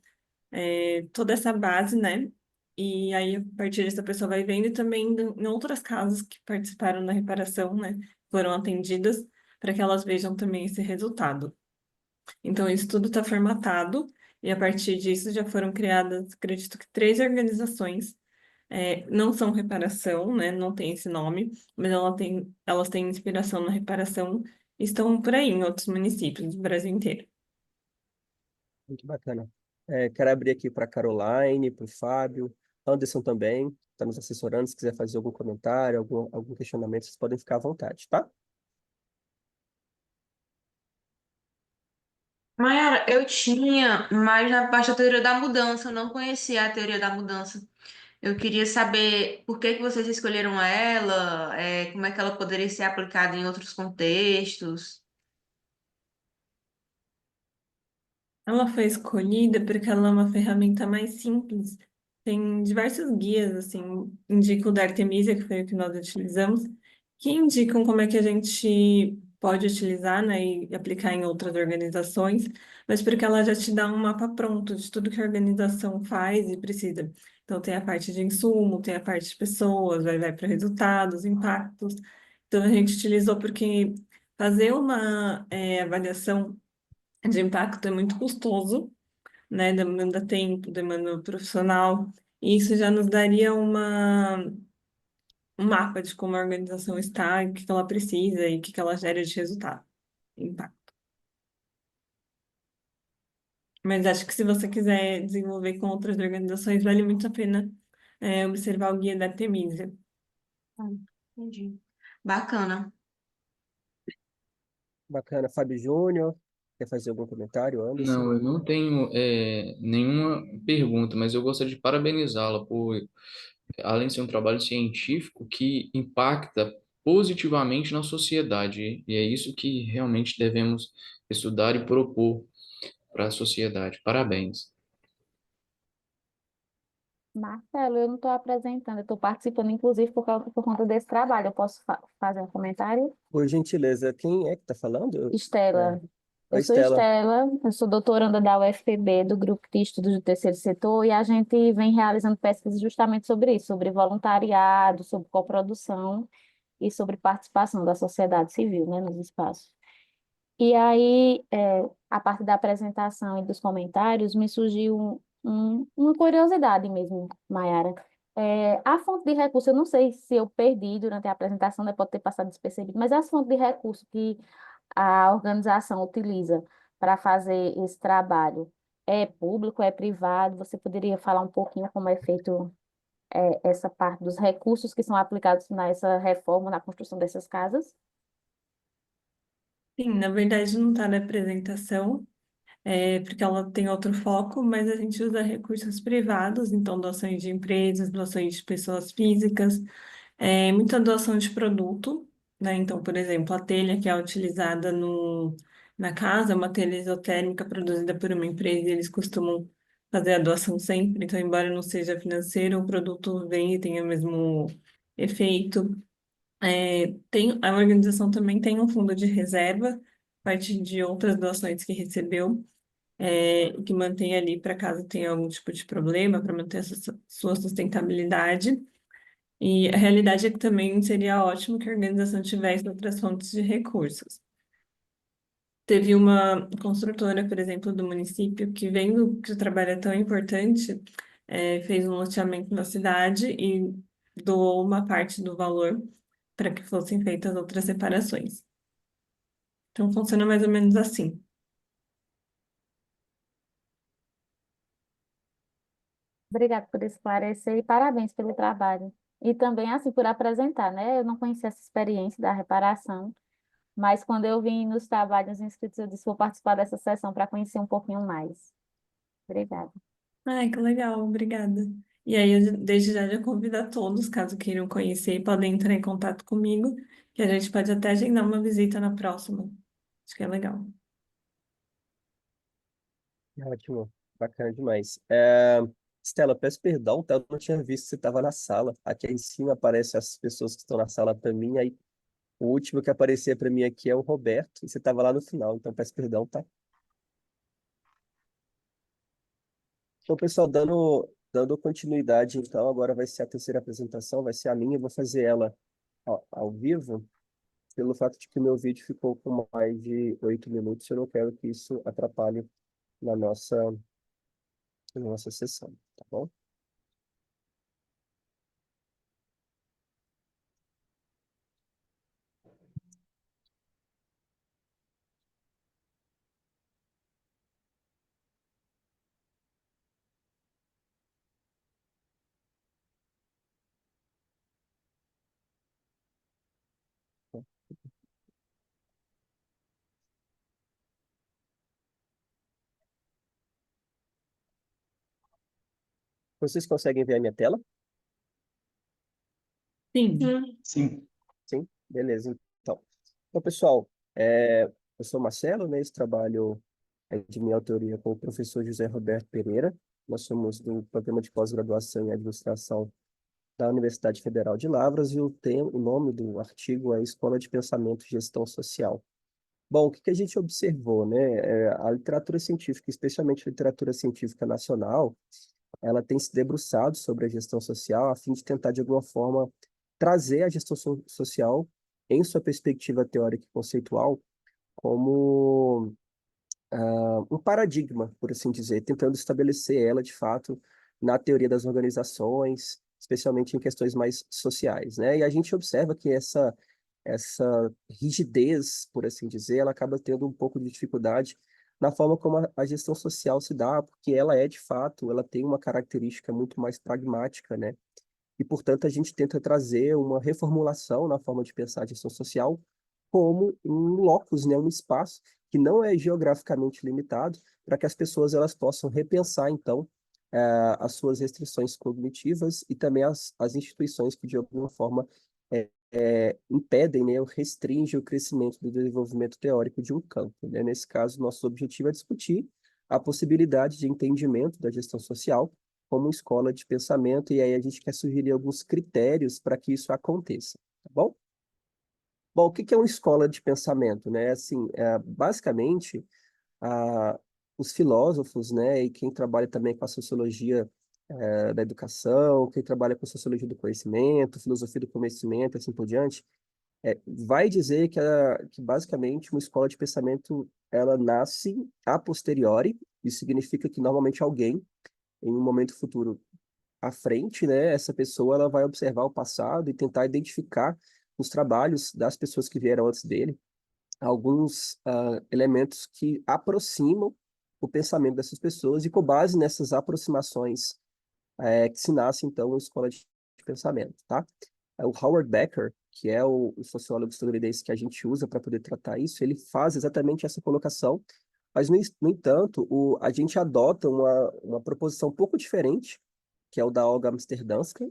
[SPEAKER 2] toda essa base, né? E aí, a partir disso, a pessoa vai vendo e também em outras casas que participaram da reparação, né? Foram atendidas, para que elas vejam também esse resultado. Então, isso tudo está formatado, e a partir disso já foram criadas, acredito que 3 organizações. Não são reparação, né? Não tem esse nome, mas elas têm inspiração na reparação e estão por aí em outros municípios do Brasil inteiro.
[SPEAKER 1] Muito bacana. Quero abrir aqui para Caroline, para o Fábio, Anderson também, está nos assessorando. Se quiser fazer algum comentário, algum questionamento, vocês podem ficar à vontade, tá?
[SPEAKER 7] Mayara, eu tinha, mas na parte da teoria da mudança, eu não conhecia a teoria da mudança. Eu queria saber por que que vocês escolheram ela, como é que ela poderia ser aplicada em outros contextos.
[SPEAKER 2] Ela foi escolhida porque ela é uma ferramenta mais simples. Tem diversos guias, assim, indico o da Artemisia, que foi o que nós utilizamos, que indicam como é que a gente pode utilizar, né, e aplicar em outras organizações, mas porque ela já te dá um mapa pronto de tudo que a organização faz e precisa. Então, tem a parte de insumo, tem a parte de pessoas, vai para resultados, impactos. Então, a gente utilizou porque fazer uma avaliação de impacto é muito custoso, né? Demanda tempo, demanda profissional, e isso já nos daria um mapa de como a organização está, o que que ela precisa e o que que ela gera de resultado, impacto. Mas acho que se você quiser desenvolver com outras organizações, vale muito a pena observar o guia da Artemisia.
[SPEAKER 7] Ah, entendi. Bacana.
[SPEAKER 1] Bacana. Fábio Júnior, quer fazer algum comentário, Anderson?
[SPEAKER 4] Não, eu não tenho nenhuma pergunta, mas eu gostaria de parabenizá-la por, além de ser um trabalho científico, que impacta positivamente na sociedade. E é isso que realmente devemos estudar e propor para a sociedade. Parabéns.
[SPEAKER 8] Marcelo, eu não estou apresentando, eu estou participando, inclusive, por conta desse trabalho. Eu posso fazer um comentário?
[SPEAKER 1] Por gentileza, quem é que está falando?
[SPEAKER 8] Estela,
[SPEAKER 1] A
[SPEAKER 8] eu sou
[SPEAKER 1] Estela.
[SPEAKER 8] Estela, eu sou doutoranda da UFPB, do Grupo de Estudos do Terceiro Setor, e a gente vem realizando pesquisas justamente sobre isso, sobre voluntariado, sobre coprodução e sobre participação da sociedade civil, né, nos espaços. E aí, a parte da apresentação e dos comentários, me surgiu uma curiosidade mesmo, Mayara. A fonte de recurso, eu não sei se eu perdi durante a apresentação, né, pode ter passado despercebido, mas as fontes de recurso que a organização utiliza para fazer esse trabalho? É público, é privado? Você poderia falar um pouquinho como é feito essa parte dos recursos que são aplicados nessa reforma, na construção dessas casas?
[SPEAKER 2] Sim, na verdade não está na apresentação, porque ela tem outro foco, mas a gente usa recursos privados, então doações de empresas, doações de pessoas físicas, muita doação de produto, né? Então, por exemplo, a telha que é utilizada na casa, é uma telha isotérmica produzida por uma empresa, e eles costumam fazer a doação sempre, então, embora não seja financeiro, o produto vem e tem o mesmo efeito. A organização também tem um fundo de reserva, a partir de outras doações que recebeu, que mantém ali para caso tenha algum tipo de problema, para manter a sua sustentabilidade. E a realidade é que também seria ótimo que a organização tivesse outras fontes de recursos. Teve uma construtora, por exemplo, do município, que vendo que o trabalho é tão importante, fez um loteamento na cidade e doou uma parte do valor para que fossem feitas outras separações. Então, funciona mais ou menos assim.
[SPEAKER 8] Obrigada por esclarecer e parabéns pelo trabalho. E também, assim, por apresentar, né? Eu não conhecia essa experiência da reparação, mas quando eu vim nos trabalhos inscritos, eu disse, vou participar dessa sessão para conhecer um pouquinho mais. Obrigada.
[SPEAKER 2] Ai, que legal, obrigada. E aí, desde já convido a todos, caso queiram conhecer, podem entrar em contato comigo, que a gente pode até agendar uma visita na próxima. Acho que é legal.
[SPEAKER 1] Ótimo, bacana demais. Estela, peço perdão, tá? Eu não tinha visto que você estava na sala. Aqui em cima aparecem as pessoas que estão na sala para mim, aí o último que aparecia para mim aqui é o Roberto, e você estava lá no final, então peço perdão, tá? Então, pessoal, dando continuidade, então, agora vai ser a terceira apresentação, vai ser a minha, eu vou fazer ela ao vivo, pelo fato de que o meu vídeo ficou com mais de 8 minutos, eu não quero que isso atrapalhe na nossa sessão, tá bom? Vocês conseguem ver a minha tela?
[SPEAKER 2] Sim.
[SPEAKER 3] Sim.
[SPEAKER 1] Sim? Beleza, então, pessoal, eu sou Marcelo, né? Esse trabalho é de minha autoria com o professor José Roberto Pereira. Nós somos do programa de pós-graduação em administração da Universidade Federal de Lavras e o nome do artigo é Escola de Pensamento e Gestão Social. Bom, o que que a gente observou, né? A literatura científica, especialmente a literatura científica nacional, ela tem se debruçado sobre a gestão social a fim de tentar, de alguma forma, trazer a gestão social em sua perspectiva teórica e conceitual como um paradigma, por assim dizer, tentando estabelecer ela, de fato, na teoria das organizações, especialmente em questões mais sociais, né? E a gente observa que essa rigidez, por assim dizer, ela acaba tendo um pouco de dificuldade na forma como a gestão social se dá, porque ela é, de fato, ela tem uma característica muito mais pragmática, né? E, portanto, a gente tenta trazer uma reformulação na forma de pensar a gestão social como um locus, né, um espaço que não é geograficamente limitado, para que as pessoas elas possam repensar, então, as suas restrições cognitivas e também as instituições que, de alguma forma, impedem, né, ou restringem o crescimento do desenvolvimento teórico de um campo, né? Nesse caso, nosso objetivo é discutir a possibilidade de entendimento da gestão social como escola de pensamento, e aí a gente quer sugerir alguns critérios para que isso aconteça, tá bom? Bom, o que que é uma escola de pensamento, né? Assim, basicamente, a, os filósofos, né, e quem trabalha também com a sociologia da educação, quem trabalha com sociologia do conhecimento, filosofia do conhecimento, assim por diante, vai dizer que basicamente uma escola de pensamento ela nasce a posteriori. Isso significa que normalmente alguém, em um momento futuro à frente, né, essa pessoa ela vai observar o passado e tentar identificar os trabalhos das pessoas que vieram antes dele alguns elementos que aproximam o pensamento dessas pessoas e com base nessas aproximações que se nasce, então, a escola de pensamento, tá? O Howard Becker, que é o sociólogo estadunidense que a gente usa para poder tratar isso, ele faz exatamente essa colocação, mas, no entanto, a gente adota uma proposição um pouco diferente, que é o da Olga Amsterdamska,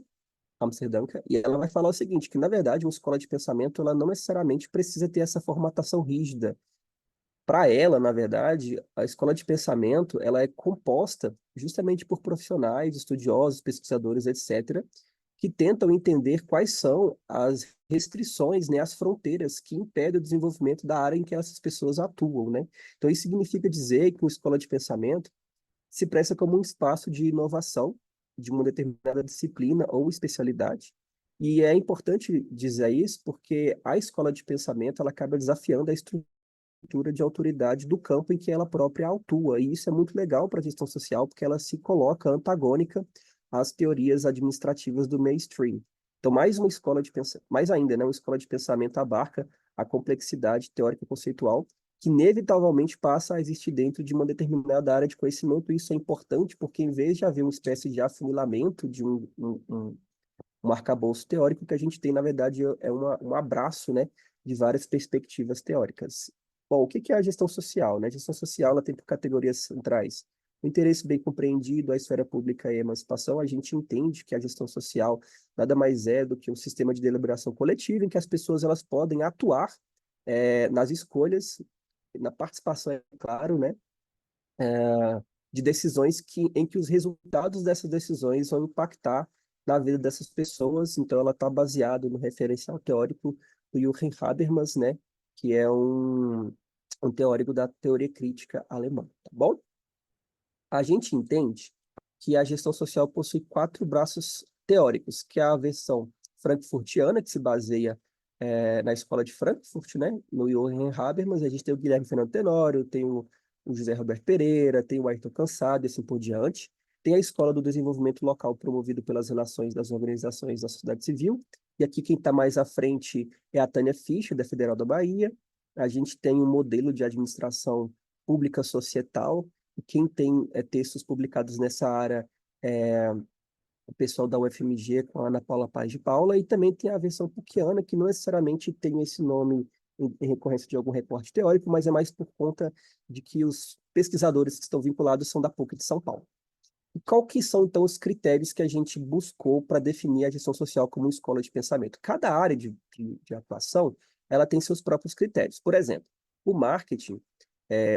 [SPEAKER 1] e ela vai falar o seguinte, que, na verdade, uma escola de pensamento, ela não necessariamente precisa ter essa formatação rígida. Para ela, na verdade, a escola de pensamento, ela é composta justamente por profissionais, estudiosos, pesquisadores, etc., que tentam entender quais são as restrições, né, as fronteiras que impedem o desenvolvimento da área em que essas pessoas atuam, né? Então, isso significa dizer que uma escola de pensamento se presta como um espaço de inovação de uma determinada disciplina ou especialidade. E é importante dizer isso porque a escola de pensamento ela acaba desafiando a estrutura de autoridade do campo em que ela própria atua. E isso é muito legal para a gestão social porque ela se coloca antagônica às teorias administrativas do mainstream. Então, mais ainda, né, uma escola de pensamento abarca a complexidade teórica conceitual que inevitavelmente passa a existir dentro de uma determinada área de conhecimento. Isso é importante porque, em vez de haver uma espécie de afunilamento de um arcabouço teórico, o que a gente tem, na verdade, é um abraço, né, de várias perspectivas teóricas. Bom, o que é a gestão social, né? A gestão social ela tem por categorias centrais o interesse bem compreendido, a esfera pública e a emancipação. A gente entende que a gestão social nada mais é do que um sistema de deliberação coletiva em que as pessoas elas podem atuar nas escolhas, na participação, é claro, né, de decisões em que os resultados dessas decisões vão impactar na vida dessas pessoas. Então, ela está baseada no referencial teórico do Jürgen Habermas, né, que é um teórico da teoria crítica alemã, tá bom? A gente entende que a gestão social possui 4 braços teóricos, que é a versão frankfurtiana, que se baseia na escola de Frankfurt, né, no Jürgen Habermas. A gente tem o Guilherme Fernando Tenório, tem o José Roberto Pereira, tem o Ayrton Cansado e assim por diante. Tem a escola do desenvolvimento local promovido pelas relações das organizações da sociedade civil. E aqui quem está mais à frente é a Tânia Fischer, da Federal da Bahia. A gente tem um modelo de administração pública societal. E quem tem textos publicados nessa área é o pessoal da UFMG com a Ana Paula Paz de Paula, e também tem a versão puckiana, que não necessariamente tem esse nome em recorrência de algum recorte teórico, mas é mais por conta de que os pesquisadores que estão vinculados são da PUC de São Paulo. E qual que são, então, os critérios que a gente buscou para definir a gestão social como uma escola de pensamento? Cada área de atuação, ela tem seus próprios critérios. Por exemplo, o marketing,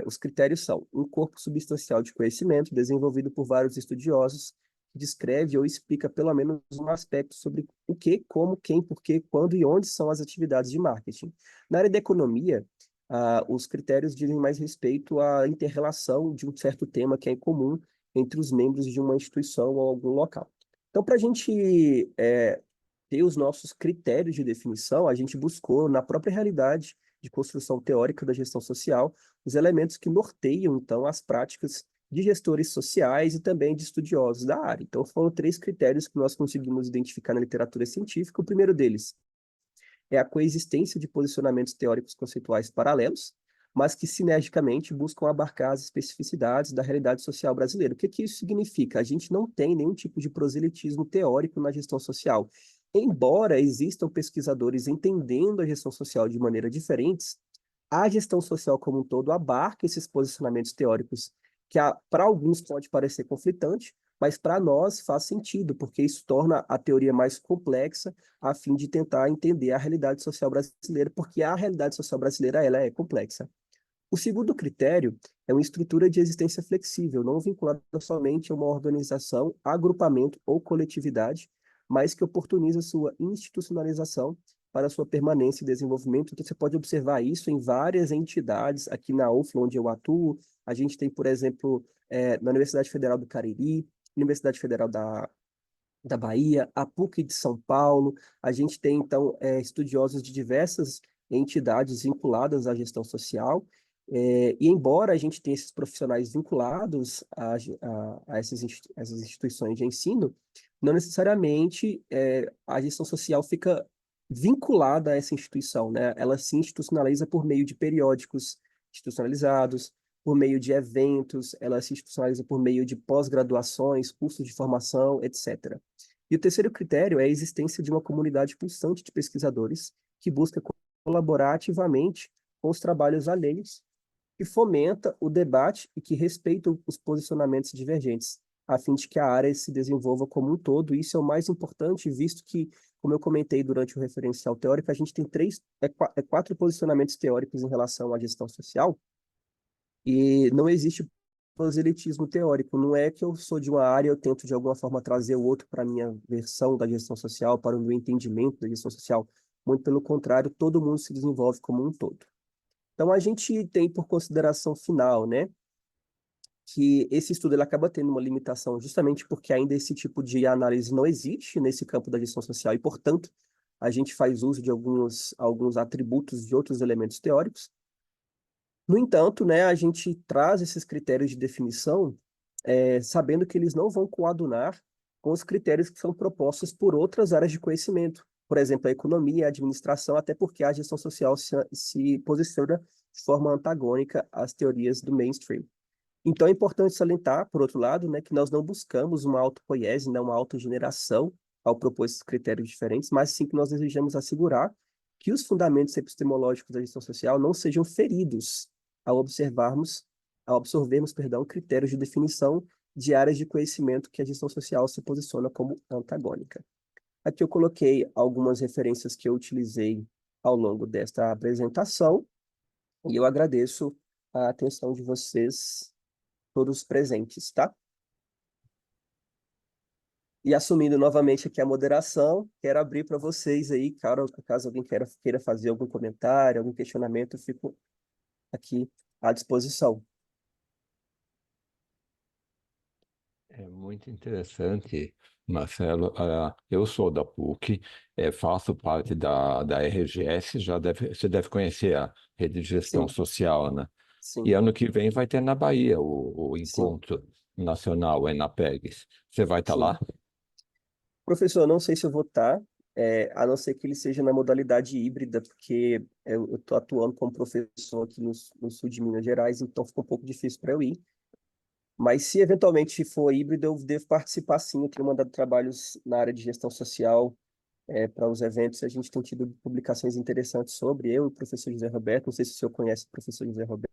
[SPEAKER 1] os critérios são um corpo substancial de conhecimento desenvolvido por vários estudiosos que descreve ou explica pelo menos um aspecto sobre o que, como, quem, por quê, quando e onde são as atividades de marketing. Na área da economia, os critérios dizem mais respeito à inter-relação de um certo tema que é em comum entre os membros de uma instituição ou algum local. Então, para a gente ter os nossos critérios de definição, a gente buscou, na própria realidade de construção teórica da gestão social, os elementos que norteiam, então, as práticas de gestores sociais e também de estudiosos da área. Então, foram 3 critérios que nós conseguimos identificar na literatura científica. O primeiro deles é a coexistência de posicionamentos teóricos conceituais paralelos, mas que sinergicamente buscam abarcar as especificidades da realidade social brasileira. O que isso significa? A gente não tem nenhum tipo de proselitismo teórico na gestão social. Embora existam pesquisadores entendendo a gestão social de maneira diferentes, a gestão social como um todo abarca esses posicionamentos teóricos que para alguns pode parecer conflitante, mas para nós faz sentido, porque isso torna a teoria mais complexa a fim de tentar entender a realidade social brasileira, porque a realidade social brasileira ela é complexa. O segundo critério é uma estrutura de existência flexível, não vinculada somente a uma organização, agrupamento ou coletividade, mas que oportuniza sua institucionalização para sua permanência e desenvolvimento. Então, você pode observar isso em várias entidades. Aqui na UFLA, onde eu atuo, a gente tem, por exemplo, na Universidade Federal do Cariri, Universidade Federal da Bahia, a PUC de São Paulo. A gente tem, então, estudiosos de diversas entidades vinculadas à gestão social. E embora a gente tenha esses profissionais vinculados a essas instituições de ensino, não necessariamente a gestão social fica vinculada a essa instituição, né? Ela se institucionaliza por meio de periódicos institucionalizados, por meio de eventos, ela se institucionaliza por meio de pós-graduações, cursos de formação, etc. E o terceiro critério é a existência de uma comunidade pulsante de pesquisadores que busca colaborar ativamente com os trabalhos alheios, que fomenta o debate e que respeita os posicionamentos divergentes, a fim de que a área se desenvolva como um todo. E isso é o mais importante, visto que, como eu comentei durante o referencial teórico, a gente tem quatro posicionamentos teóricos em relação à gestão social, e não existe proselitismo teórico. Não é que eu sou de uma área, eu tento de alguma forma trazer o outro para a minha versão da gestão social, para o meu entendimento da gestão social. Muito pelo contrário, todo mundo se desenvolve como um todo. Então, a gente tem por consideração final, né, que esse estudo ele acaba tendo uma limitação justamente porque ainda esse tipo de análise não existe nesse campo da gestão social e, portanto, a gente faz uso de alguns atributos de outros elementos teóricos. No entanto, né, a gente traz esses critérios de definição, sabendo que eles não vão coadunar com os critérios que são propostos por outras áreas de conhecimento. Por exemplo, a economia, a administração, até porque a gestão social se posiciona de forma antagônica às teorias do mainstream. Então, é importante salientar, por outro lado, né, que nós não buscamos uma autopoiese, né, uma autogeneração ao propor esses critérios diferentes, mas sim que nós desejamos assegurar que os fundamentos epistemológicos da gestão social não sejam feridos ao absorvermos, critérios de definição de áreas de conhecimento que a gestão social se posiciona como antagônica. Aqui eu coloquei algumas referências que eu utilizei ao longo desta apresentação, e eu agradeço a atenção de vocês, todos presentes, tá? E assumindo novamente aqui a moderação, quero abrir para vocês aí, caso alguém queira fazer algum comentário, algum questionamento, eu fico aqui à disposição.
[SPEAKER 5] É muito interessante, Marcelo. Eu sou da PUC, faço parte da RGS, você deve conhecer a Rede de Gestão
[SPEAKER 1] Sim,
[SPEAKER 5] Social, né? E
[SPEAKER 1] sim,
[SPEAKER 5] ano que vem vai ter na Bahia o
[SPEAKER 1] sim,
[SPEAKER 5] encontro nacional, na PEGS. Você vai estar
[SPEAKER 1] sim.
[SPEAKER 5] lá?
[SPEAKER 1] Professor, eu não sei se eu vou estar, a não ser que ele seja na modalidade híbrida, porque eu estou atuando como professor aqui no sul de Minas Gerais, então fica um pouco difícil para eu ir. Mas se eventualmente for híbrido, eu devo participar sim. Eu tenho mandado trabalhos na área de gestão social para os eventos. A gente tem tido publicações interessantes sobre eu e o professor José Roberto. Não sei se o senhor conhece o professor José Roberto,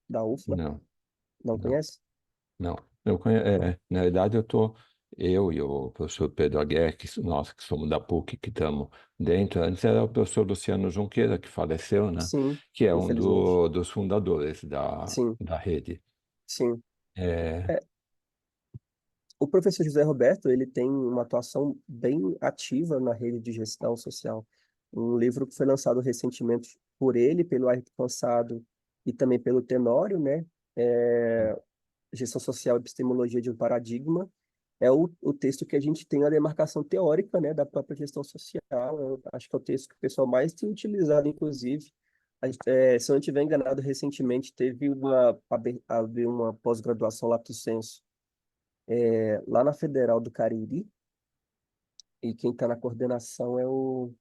[SPEAKER 1] da UFLA.
[SPEAKER 5] Não,
[SPEAKER 1] Não
[SPEAKER 5] não.
[SPEAKER 1] conhece?
[SPEAKER 5] Não, na verdade eu e o professor Pedro Aguer, nós que somos da PUC, que estamos dentro, antes era o professor Luciano Junqueira, que faleceu, né?
[SPEAKER 1] Sim,
[SPEAKER 5] Que é um
[SPEAKER 1] infelizmente.
[SPEAKER 5] dos fundadores
[SPEAKER 1] Sim,
[SPEAKER 5] da rede.
[SPEAKER 1] sim.
[SPEAKER 5] É,
[SPEAKER 1] É, o professor José Roberto, ele tem uma atuação bem ativa na rede de gestão social. Um livro que foi lançado recentemente por ele, pelo Ayrton Cansado e também pelo Tenório, né? Gestão Social e Epistemologia de um Paradigma, é o texto que a gente tem a demarcação teórica, né, da própria gestão social. Eu acho que é o texto que o pessoal mais tem utilizado, inclusive. Se eu não estiver enganado, recentemente teve abriu uma pós-graduação lato sensu lá na Federal do Cariri, e quem está na coordenação é
[SPEAKER 5] o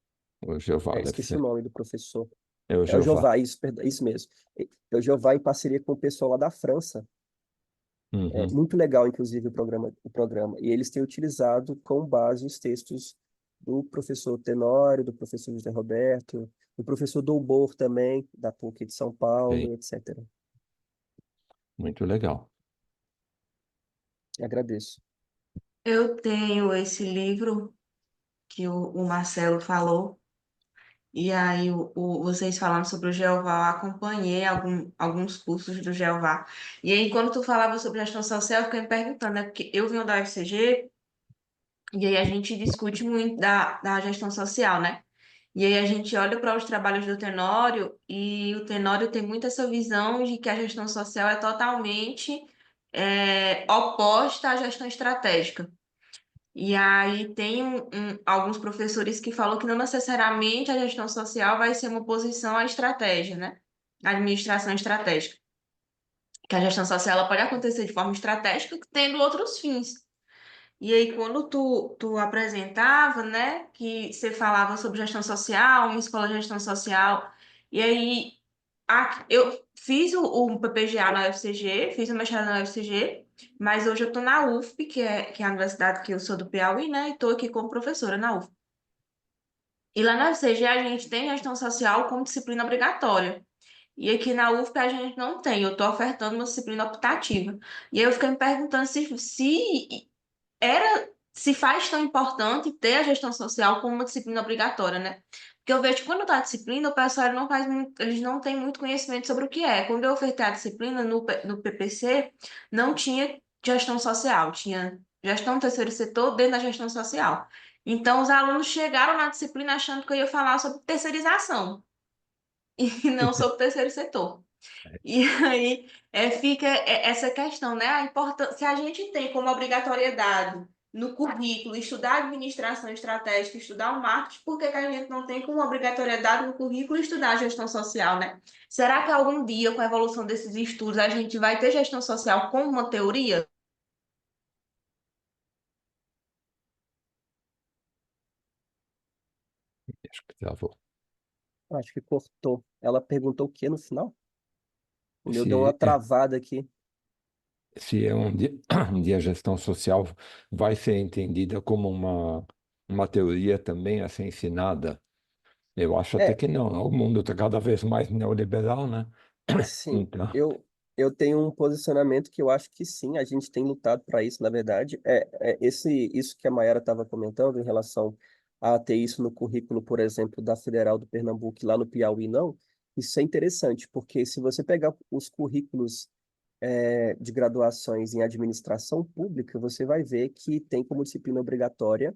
[SPEAKER 5] Jeová deve
[SPEAKER 1] esqueci o
[SPEAKER 5] ser.
[SPEAKER 1] nome do professor.
[SPEAKER 5] É o
[SPEAKER 1] É o
[SPEAKER 5] Jeová.
[SPEAKER 1] Jová, isso, perdão, isso mesmo. É o Jová em parceria com o pessoal lá da França. É
[SPEAKER 5] Uhum,
[SPEAKER 1] muito legal, inclusive, o programa. E eles têm utilizado com base os textos do professor Tenório, do professor José Roberto, do professor Doubor também, da PUC de São Paulo,
[SPEAKER 5] bem,
[SPEAKER 1] etc.
[SPEAKER 5] muito legal.
[SPEAKER 1] Agradeço.
[SPEAKER 7] Eu tenho esse livro que o Marcelo falou, e aí vocês falando sobre o Jeová, eu acompanhei alguns cursos do Jeová. E aí, quando tu falava sobre gestão social, eu fiquei me perguntando, né? Porque eu vim da UFCG, e aí a gente discute muito da gestão social, né? E aí a gente olha para os trabalhos do Tenório, e o Tenório tem muito essa visão de que a gestão social é totalmente oposta à gestão estratégica. E aí tem alguns professores que falam que não necessariamente a gestão social vai ser uma oposição à estratégia, né? À administração estratégica. Que a gestão social ela pode acontecer de forma estratégica, tendo outros fins. E aí, quando tu apresentava, né, que você falava sobre gestão social, uma escola de gestão social, e aí eu fiz o PPGA na UFCG, fiz o mestrado na UFCG, mas hoje eu estou na UFP, que é a universidade que eu sou do Piauí, né, e estou aqui como professora na UFP. E lá na UFCG a gente tem gestão social como disciplina obrigatória. E aqui na UFP a gente não tem, eu estou ofertando uma disciplina optativa. E aí eu fiquei me perguntando se era se faz tão importante ter a gestão social como uma disciplina obrigatória, né? Porque eu vejo que quando tá a disciplina, o pessoal ele não faz muito, eles não têm muito conhecimento sobre o que é. Quando eu ofertei a disciplina no PPC, não tinha gestão social, tinha gestão do terceiro setor dentro da gestão social. Então, os alunos chegaram na disciplina achando que eu ia falar sobre terceirização e não sobre terceiro setor. E aí fica essa questão, né? A importância, se a gente tem como obrigatoriedade no currículo estudar administração estratégica, estudar o marketing, por que que a gente não tem como obrigatoriedade no currículo estudar a gestão social, né? Será que algum dia, com a evolução desses estudos, a gente vai ter gestão social como uma teoria?
[SPEAKER 5] Acho que travou.
[SPEAKER 1] Acho que cortou. Ela perguntou o que no final? O meu deu uma
[SPEAKER 5] Se,
[SPEAKER 1] travada aqui.
[SPEAKER 5] se é um dia a gestão social vai ser entendida como uma teoria também a ser ensinada. Eu acho até
[SPEAKER 1] É,
[SPEAKER 5] que não. O mundo está cada vez mais neoliberal, né?
[SPEAKER 1] sim,
[SPEAKER 5] Então,
[SPEAKER 1] eu tenho um posicionamento que eu acho que sim, a gente tem lutado para isso, na verdade. Isso que a Mayara estava comentando em relação a ter isso no currículo, por exemplo, da Federal do Pernambuco, e lá no Piauí, não. Isso é interessante, porque se você pegar os currículos de graduações em administração pública, você vai ver que tem como disciplina obrigatória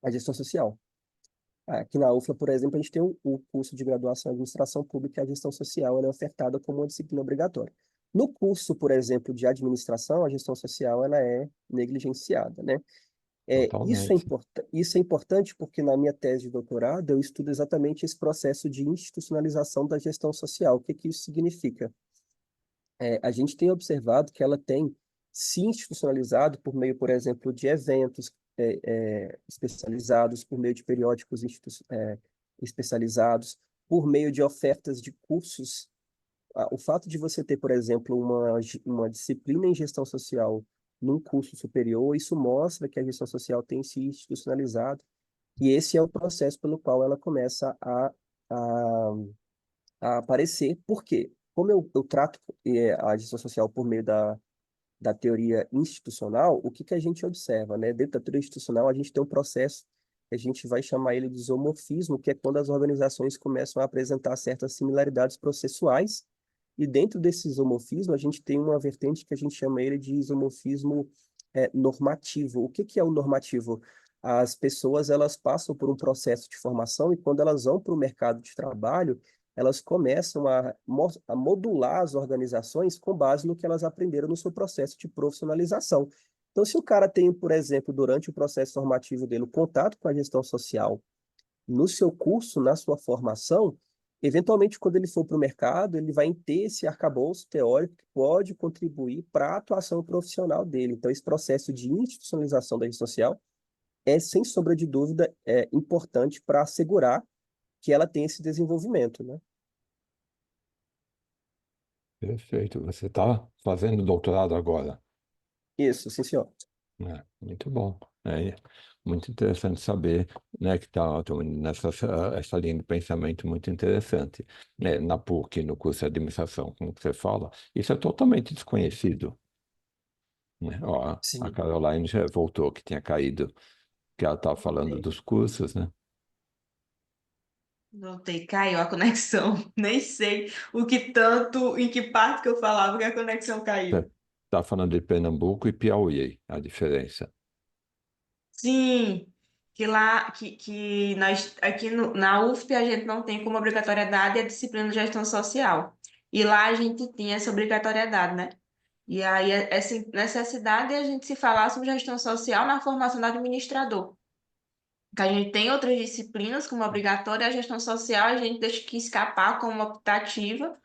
[SPEAKER 1] a gestão social. Aqui na UFLA, por exemplo, a gente tem o curso de graduação em administração pública e a gestão social, ela é ofertada como uma disciplina obrigatória. No curso, por exemplo, de administração, a gestão social ela é negligenciada, né?
[SPEAKER 5] totalmente.
[SPEAKER 1] Isso é importante porque na minha tese de doutorado eu estudo exatamente esse processo de institucionalização da gestão social. O que que isso significa? A gente tem observado que ela tem se institucionalizado por meio, por exemplo, de eventos especializados, por meio de periódicos especializados, por meio de ofertas de cursos. O fato de você ter, por exemplo, uma disciplina em gestão social num curso superior, isso mostra que a gestão social tem se institucionalizado, e esse é o processo pelo qual ela começa a a aparecer. Por quê? Como eu trato a gestão social por meio da teoria institucional, o que que a gente observa, né? Dentro da teoria institucional, a gente tem um processo que a gente vai chamar ele de isomorfismo, que é quando as organizações começam a apresentar certas similaridades processuais, e dentro desse isomorfismo, a gente tem uma vertente que a gente chama ele de isomorfismo normativo. O que que é o normativo? As pessoas, elas passam por um processo de formação e quando elas vão para o mercado de trabalho, elas começam a modular as organizações com base no que elas aprenderam no seu processo de profissionalização. Então, se o cara tem, por exemplo, durante o processo formativo dele, o contato com a gestão social no seu curso, na sua formação, eventualmente, quando ele for para o mercado, ele vai ter esse arcabouço teórico que pode contribuir para a atuação profissional dele. Então, esse processo de institucionalização da gestão social é, sem sombra de dúvida, importante para assegurar que ela tem esse desenvolvimento, né?
[SPEAKER 5] Perfeito. Você está fazendo doutorado agora.
[SPEAKER 1] Isso, sim, senhor.
[SPEAKER 5] Muito bom. É muito interessante saber, né, que está nessa essa linha de pensamento muito interessante. Na PUC, no curso de administração, como você fala, isso é totalmente desconhecido. Né? Ó, a
[SPEAKER 1] Sim.
[SPEAKER 5] Caroline já voltou, que tinha caído, que ela estava falando
[SPEAKER 7] Voltei.
[SPEAKER 5] dos cursos, né?
[SPEAKER 7] Voltei, caiu a conexão. Nem sei o que tanto, em que parte que eu falava que a conexão caiu.
[SPEAKER 5] Você está falando de Pernambuco e Piauí, a diferença.
[SPEAKER 7] Sim, que lá, que nós, aqui na UFP a gente não tem como obrigatoriedade a disciplina de gestão social. E lá a gente tinha essa obrigatoriedade, né? E aí essa necessidade é a gente se falar sobre gestão social na formação do administrador. Que a gente tem outras disciplinas como obrigatória, a gestão social a gente deixa que escapar como optativa.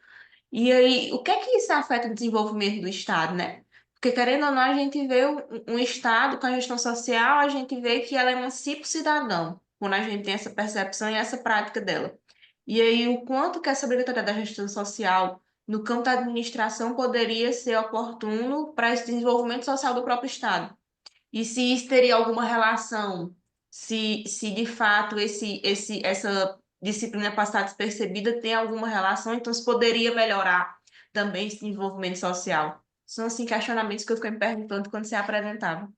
[SPEAKER 7] E aí, o que é que isso afeta o desenvolvimento do Estado, né? Porque, querendo ou não, a gente vê um Estado com a gestão social, a gente vê que ela emancipa o cidadão, quando a gente tem essa percepção e essa prática dela. E aí, o quanto que essa obrigatoriedade da gestão social no campo da administração poderia ser oportuno para esse desenvolvimento social do próprio Estado. E se isso teria alguma relação, se de fato essa disciplina passar despercebida tem alguma relação, então se poderia melhorar também esse desenvolvimento social. São, assim, questionamentos que eu fiquei me perguntando quando você apresentava.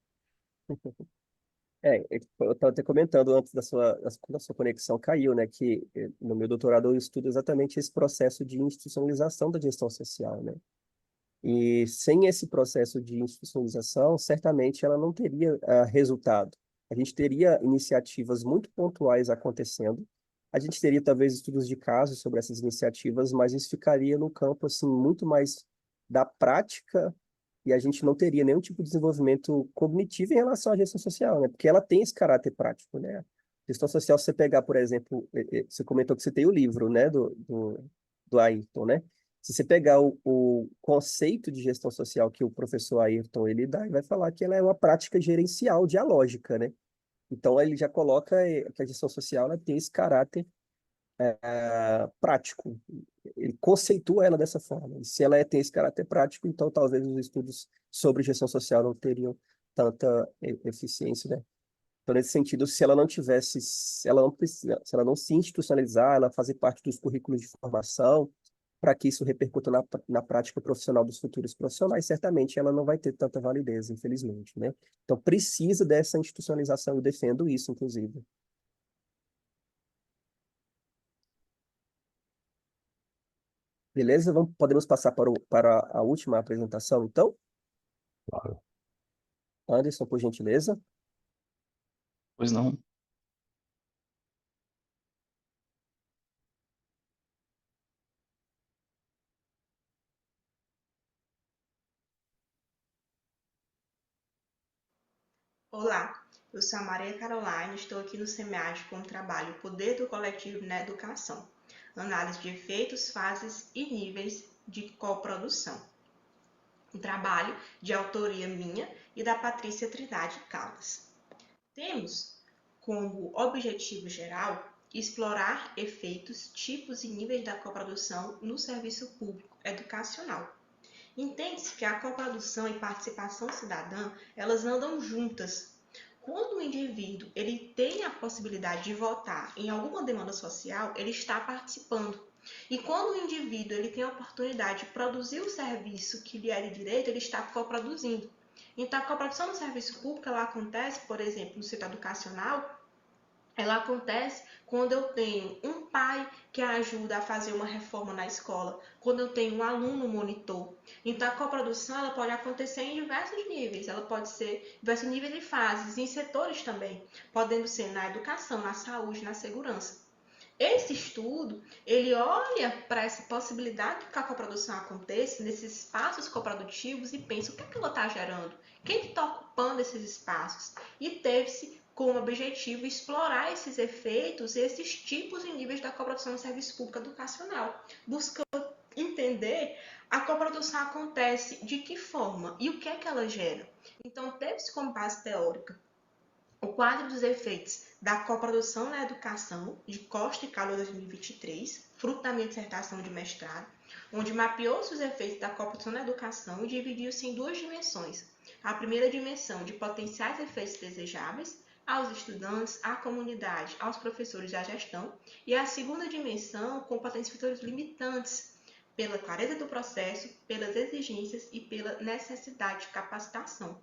[SPEAKER 1] Eu estava até comentando antes quando a sua conexão caiu, né, que no meu doutorado eu estudo exatamente esse processo de institucionalização da gestão social, né? E sem esse processo de institucionalização, certamente ela não teria resultado. A gente teria iniciativas muito pontuais acontecendo, a gente teria talvez estudos de casos sobre essas iniciativas, mas isso ficaria no campo assim muito mais da prática e a gente não teria nenhum tipo de desenvolvimento cognitivo em relação à gestão social, né? Porque ela tem esse caráter prático, né? Gestão social, se você pegar, por exemplo, você comentou que você tem o livro, né, do Ayrton, né? Se você pegar o conceito de gestão social que o professor Ayrton ele dá, ele vai falar que ela é uma prática gerencial dialógica, né? Então ele já coloca que a gestão social ela tem esse caráter prático. Ele conceitua ela dessa forma. E se ela tem esse caráter prático, então talvez os estudos sobre gestão social não teriam tanta eficiência, né? Então, nesse sentido, se ela não tivesse, se ela não se institucionalizar, ela fazer parte dos currículos de formação, para que isso repercuta na prática profissional dos futuros profissionais, certamente ela não vai ter tanta validez, infelizmente, né? Então, precisa dessa institucionalização, eu defendo isso, inclusive. Beleza? Podemos passar para a última apresentação, então?
[SPEAKER 5] Claro.
[SPEAKER 1] Anderson, por gentileza.
[SPEAKER 3] Pois não.
[SPEAKER 9] Olá, eu sou a Maria Caroline, estou aqui no SEMEAD com o trabalho Poder do Coletivo na Educação, análise de efeitos, fases e níveis de coprodução. Um trabalho de autoria minha e da Patrícia Trindade Caldas. Temos como objetivo geral explorar efeitos, tipos e níveis da coprodução no serviço público educacional. Entende-se que a coprodução e participação cidadã, elas andam juntas. Quando o indivíduo ele tem a possibilidade de votar em alguma demanda social, ele está participando. E quando o indivíduo ele tem a oportunidade de produzir o serviço que lhe é de direito, ele está coproduzindo. Então, a coprodução no serviço público ela acontece, por exemplo, no setor educacional, ela acontece quando eu tenho um pai que ajuda a fazer uma reforma na escola, quando eu tenho um aluno monitor. Então, a coprodução ela pode acontecer em diversos níveis, ela pode ser em diversos níveis e fases, em setores também, podendo ser na educação, na saúde, na segurança. Esse estudo, ele olha para essa possibilidade que a coprodução aconteça nesses espaços coprodutivos e pensa o que é que ela está gerando, quem está ocupando esses espaços, e teve-se como objetivo explorar esses efeitos, esses tipos e níveis da coprodução no serviço público educacional, buscando entender a coprodução acontece de que forma e o que é que ela gera. Então, teve-se como base teórica o quadro dos efeitos da coprodução na educação, de Costa e Calor 2023, fruto da minha dissertação de mestrado, onde mapeou-se os efeitos da coprodução na educação e dividiu-se em duas dimensões. A primeira dimensão de potenciais efeitos desejáveis aos estudantes, à comunidade, aos professores e à gestão, e a segunda dimensão com potenciais fatores limitantes, pela clareza do processo, pelas exigências e pela necessidade de capacitação.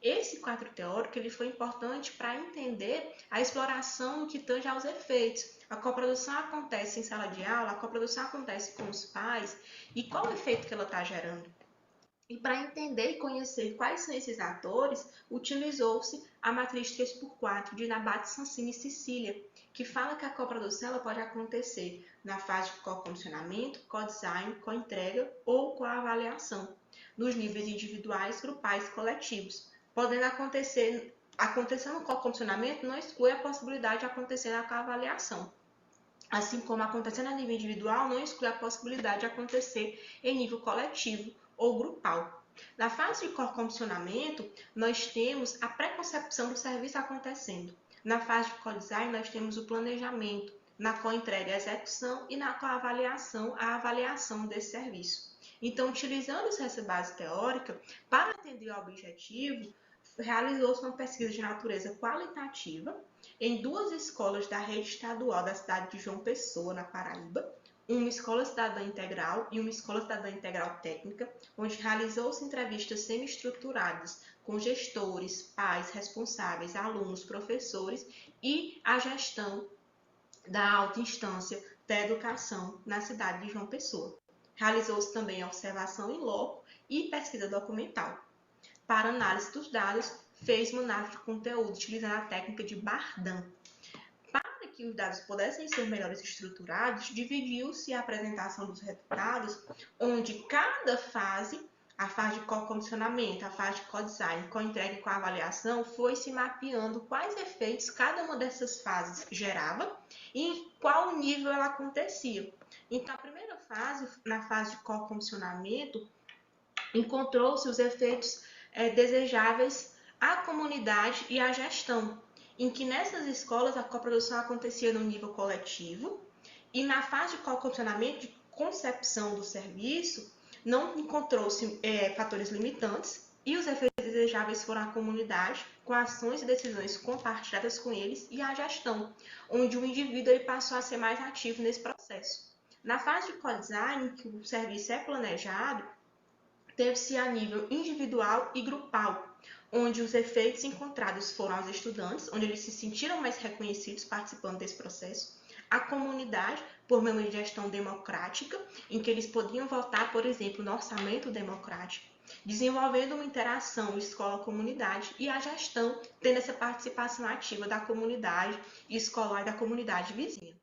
[SPEAKER 9] Esse quadro teórico ele foi importante para entender a exploração no que tange aos efeitos. A coprodução acontece em sala de aula, a coprodução acontece com os pais, e qual o efeito que ela está gerando? E para entender e conhecer quais são esses atores, utilizou-se a matriz 3x4 de Nabat, Sansini e Cecília, que fala que a coprodução ela pode acontecer na fase de co-condicionamento, co-design, co-entrega ou co-avaliação, nos níveis individuais, grupais e coletivos. Podendo acontecer no co-condicionamento, não exclui a possibilidade de acontecer na co-avaliação. Assim como acontecer a nível individual, não exclui a possibilidade de acontecer em nível coletivo ou grupal. Na fase de comissionamento, nós temos a pré-concepção do serviço acontecendo. Na fase de co-design, nós temos o planejamento. Na co-entrega, a execução, e na co-avaliação, a avaliação desse serviço. Então, utilizando essa base teórica, para atender ao objetivo, realizou-se uma pesquisa de natureza qualitativa em 2 escolas da rede estadual da cidade de João Pessoa, na Paraíba, uma escola cidadã integral e uma escola cidadã integral técnica, onde realizou-se entrevistas semi-estruturadas com gestores, pais, responsáveis, alunos, professores e a gestão da alta instância da educação na cidade de João Pessoa. Realizou-se também a observação em loco e pesquisa documental. Para análise dos dados, fez uma análise de conteúdo utilizando a técnica de Bardan. Para que os dados pudessem ser melhores estruturados, dividiu-se a apresentação dos resultados, onde cada fase, a fase de co-condicionamento, a fase de co-design, co-entrega e co-avaliação, foi se mapeando quais efeitos cada uma dessas fases gerava e em qual nível ela acontecia. Então, a primeira fase, na fase de co-condicionamento, encontrou-se os efeitos desejáveis à comunidade e à gestão, em que nessas escolas a coprodução acontecia no nível coletivo e na fase de co-condicionamento, de concepção do serviço, não encontrou-se fatores limitantes e os efeitos desejáveis foram a comunidade, com ações e decisões compartilhadas com eles, e a gestão, onde o indivíduo ele passou a ser mais ativo nesse processo. Na fase de co-design, que o serviço é planejado, teve-se a nível individual e grupal, onde os efeitos encontrados foram aos estudantes, onde eles se sentiram mais reconhecidos participando desse processo, a comunidade, por meio de gestão democrática, em que eles podiam votar, por exemplo, no orçamento democrático, desenvolvendo uma interação escola-comunidade, e a gestão tendo essa participação ativa da comunidade escolar e da comunidade vizinha.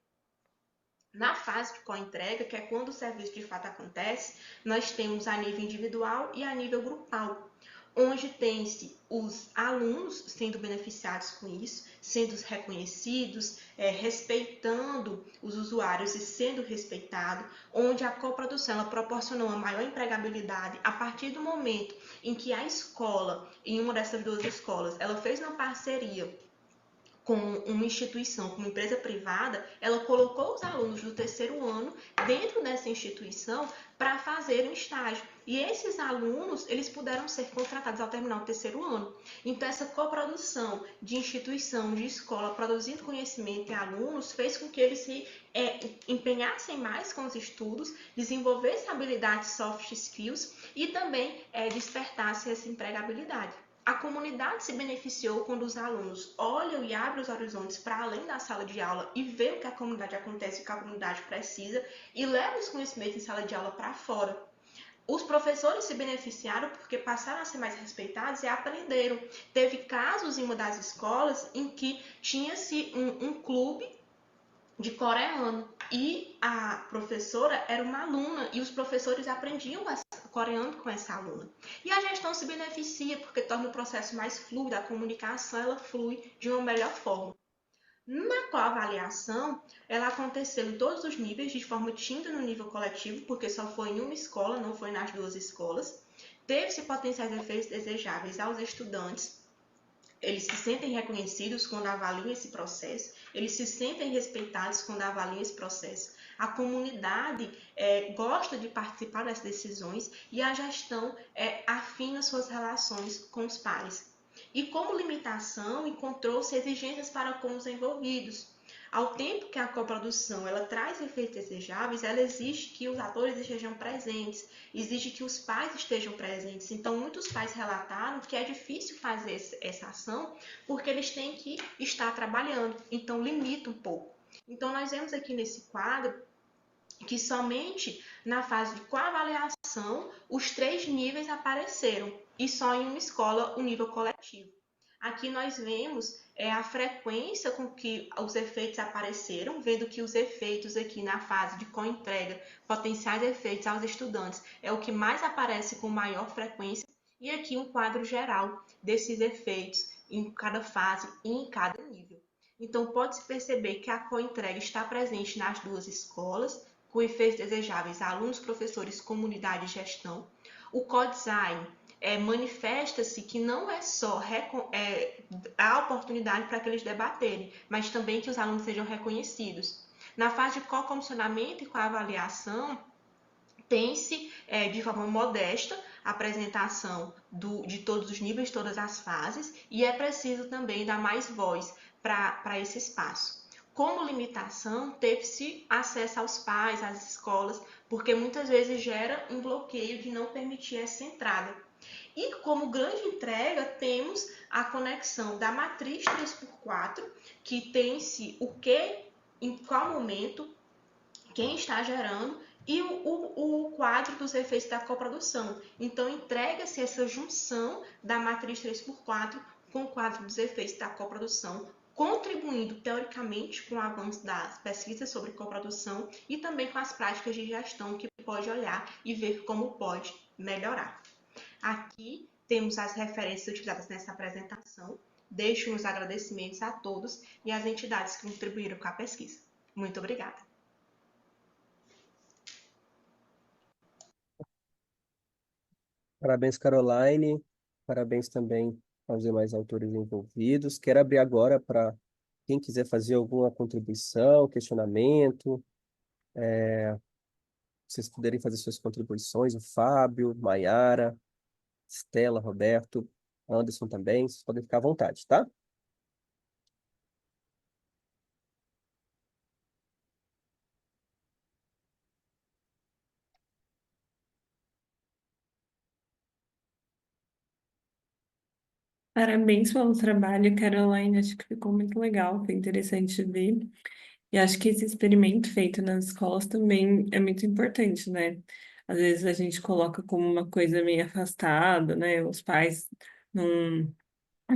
[SPEAKER 9] Na fase de co-entrega, que é quando o serviço de fato acontece, nós temos a nível individual e a nível grupal, onde tem-se os alunos sendo beneficiados com isso, sendo reconhecidos, respeitando os usuários e sendo respeitado, onde a coprodução ela proporcionou uma maior empregabilidade a partir do momento em que a escola, em uma dessas 2 escolas, ela fez uma parceria com uma instituição, com uma empresa privada, ela colocou os alunos do 3º ano dentro dessa instituição para fazer um estágio. E esses alunos, eles puderam ser contratados ao terminar o 3º ano. Então, essa coprodução de instituição, de escola, produzindo conhecimento em alunos, fez com que eles se empenhassem mais com os estudos, desenvolvessem habilidades soft skills e também despertassem essa empregabilidade. A comunidade se beneficiou quando os alunos olham e abrem os horizontes para além da sala de aula e veem o que a comunidade acontece, o que a comunidade precisa, e levam os conhecimentos em sala de aula para fora. Os professores se beneficiaram porque passaram a ser mais respeitados e aprenderam. Teve casos em uma das escolas em que tinha-se um clube de coreano e a professora era uma aluna e os professores aprendiam coreano com essa aluna. E a gestão se beneficia porque torna o processo mais fluido, a comunicação ela flui de uma melhor forma. Na coavaliação, ela aconteceu em todos os níveis, de forma tímida no nível coletivo, porque só foi em uma escola, não foi nas 2 escolas. Teve-se potenciais efeitos desejáveis aos estudantes. Eles se sentem reconhecidos quando avaliam esse processo, eles se sentem respeitados quando avaliam esse processo. A comunidade gosta de participar das decisões e a gestão afina suas relações com os pares. E como limitação, encontrou-se exigências para com os envolvidos. Ao tempo que a coprodução ela traz efeitos desejáveis, ela exige que os atores estejam presentes, exige que os pais estejam presentes. Então, muitos pais relataram que é difícil fazer essa ação porque eles têm que estar trabalhando, então limita um pouco. Então, nós vemos aqui nesse quadro que somente na fase de coavaliação os 3 níveis apareceram e só em uma escola o nível coletivo. Aqui nós vemos a frequência com que os efeitos apareceram, vendo que os efeitos aqui na fase de co-entrega, potenciais efeitos aos estudantes, é o que mais aparece com maior frequência, e aqui um quadro geral desses efeitos em cada fase e em cada nível. Então, pode-se perceber que a co-entrega está presente nas 2 escolas, com efeitos desejáveis a alunos, professores, comunidade e gestão. O co-design manifesta-se que não é só a oportunidade para que eles debaterem, mas também que os alunos sejam reconhecidos. Na fase de co-comissionamento e co-avaliação, tem-se, de forma modesta, a apresentação de todos os níveis, todas as fases, e é preciso também dar mais voz para esse espaço. Como limitação, teve-se acesso aos pais, às escolas, porque muitas vezes gera um bloqueio de não permitir essa entrada. E como grande entrega, temos a conexão da matriz 3x4, que tem-se o que, em qual momento, quem está gerando, e o quadro dos efeitos da coprodução. Então, entrega-se essa junção da matriz 3x4 com o quadro dos efeitos da coprodução, contribuindo teoricamente com o avanço das pesquisas sobre coprodução e também com as práticas de gestão que pode olhar e ver como pode melhorar. Aqui temos as referências utilizadas nessa apresentação. Deixo os agradecimentos a todos e às entidades que contribuíram com a pesquisa. Muito obrigada.
[SPEAKER 1] Parabéns, Caroline. Parabéns também aos demais autores envolvidos. Quero abrir agora para quem quiser fazer alguma contribuição, questionamento. Vocês poderem fazer suas contribuições. O Fábio, Maiara, Estela, Roberto, Anderson também. Vocês podem ficar à vontade, tá?
[SPEAKER 2] Parabéns pelo trabalho, Caroline. Acho que ficou muito legal, foi interessante ver. E acho que esse experimento feito nas escolas também é muito importante, né? Às vezes a gente coloca como uma coisa meio afastada, né? Os pais não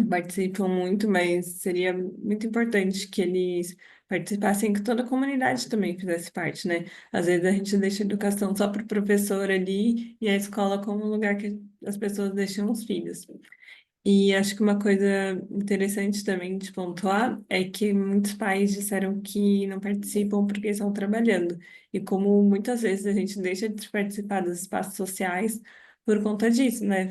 [SPEAKER 2] participam muito, mas seria muito importante que eles participassem, que toda a comunidade também fizesse parte, né? Às vezes a gente deixa a educação só para o professor ali e a escola como um lugar que as pessoas deixam os filhos. E acho que uma coisa interessante também de pontuar é que muitos pais disseram que não participam porque estão trabalhando. E como muitas vezes a gente deixa de participar dos espaços sociais por conta disso, né?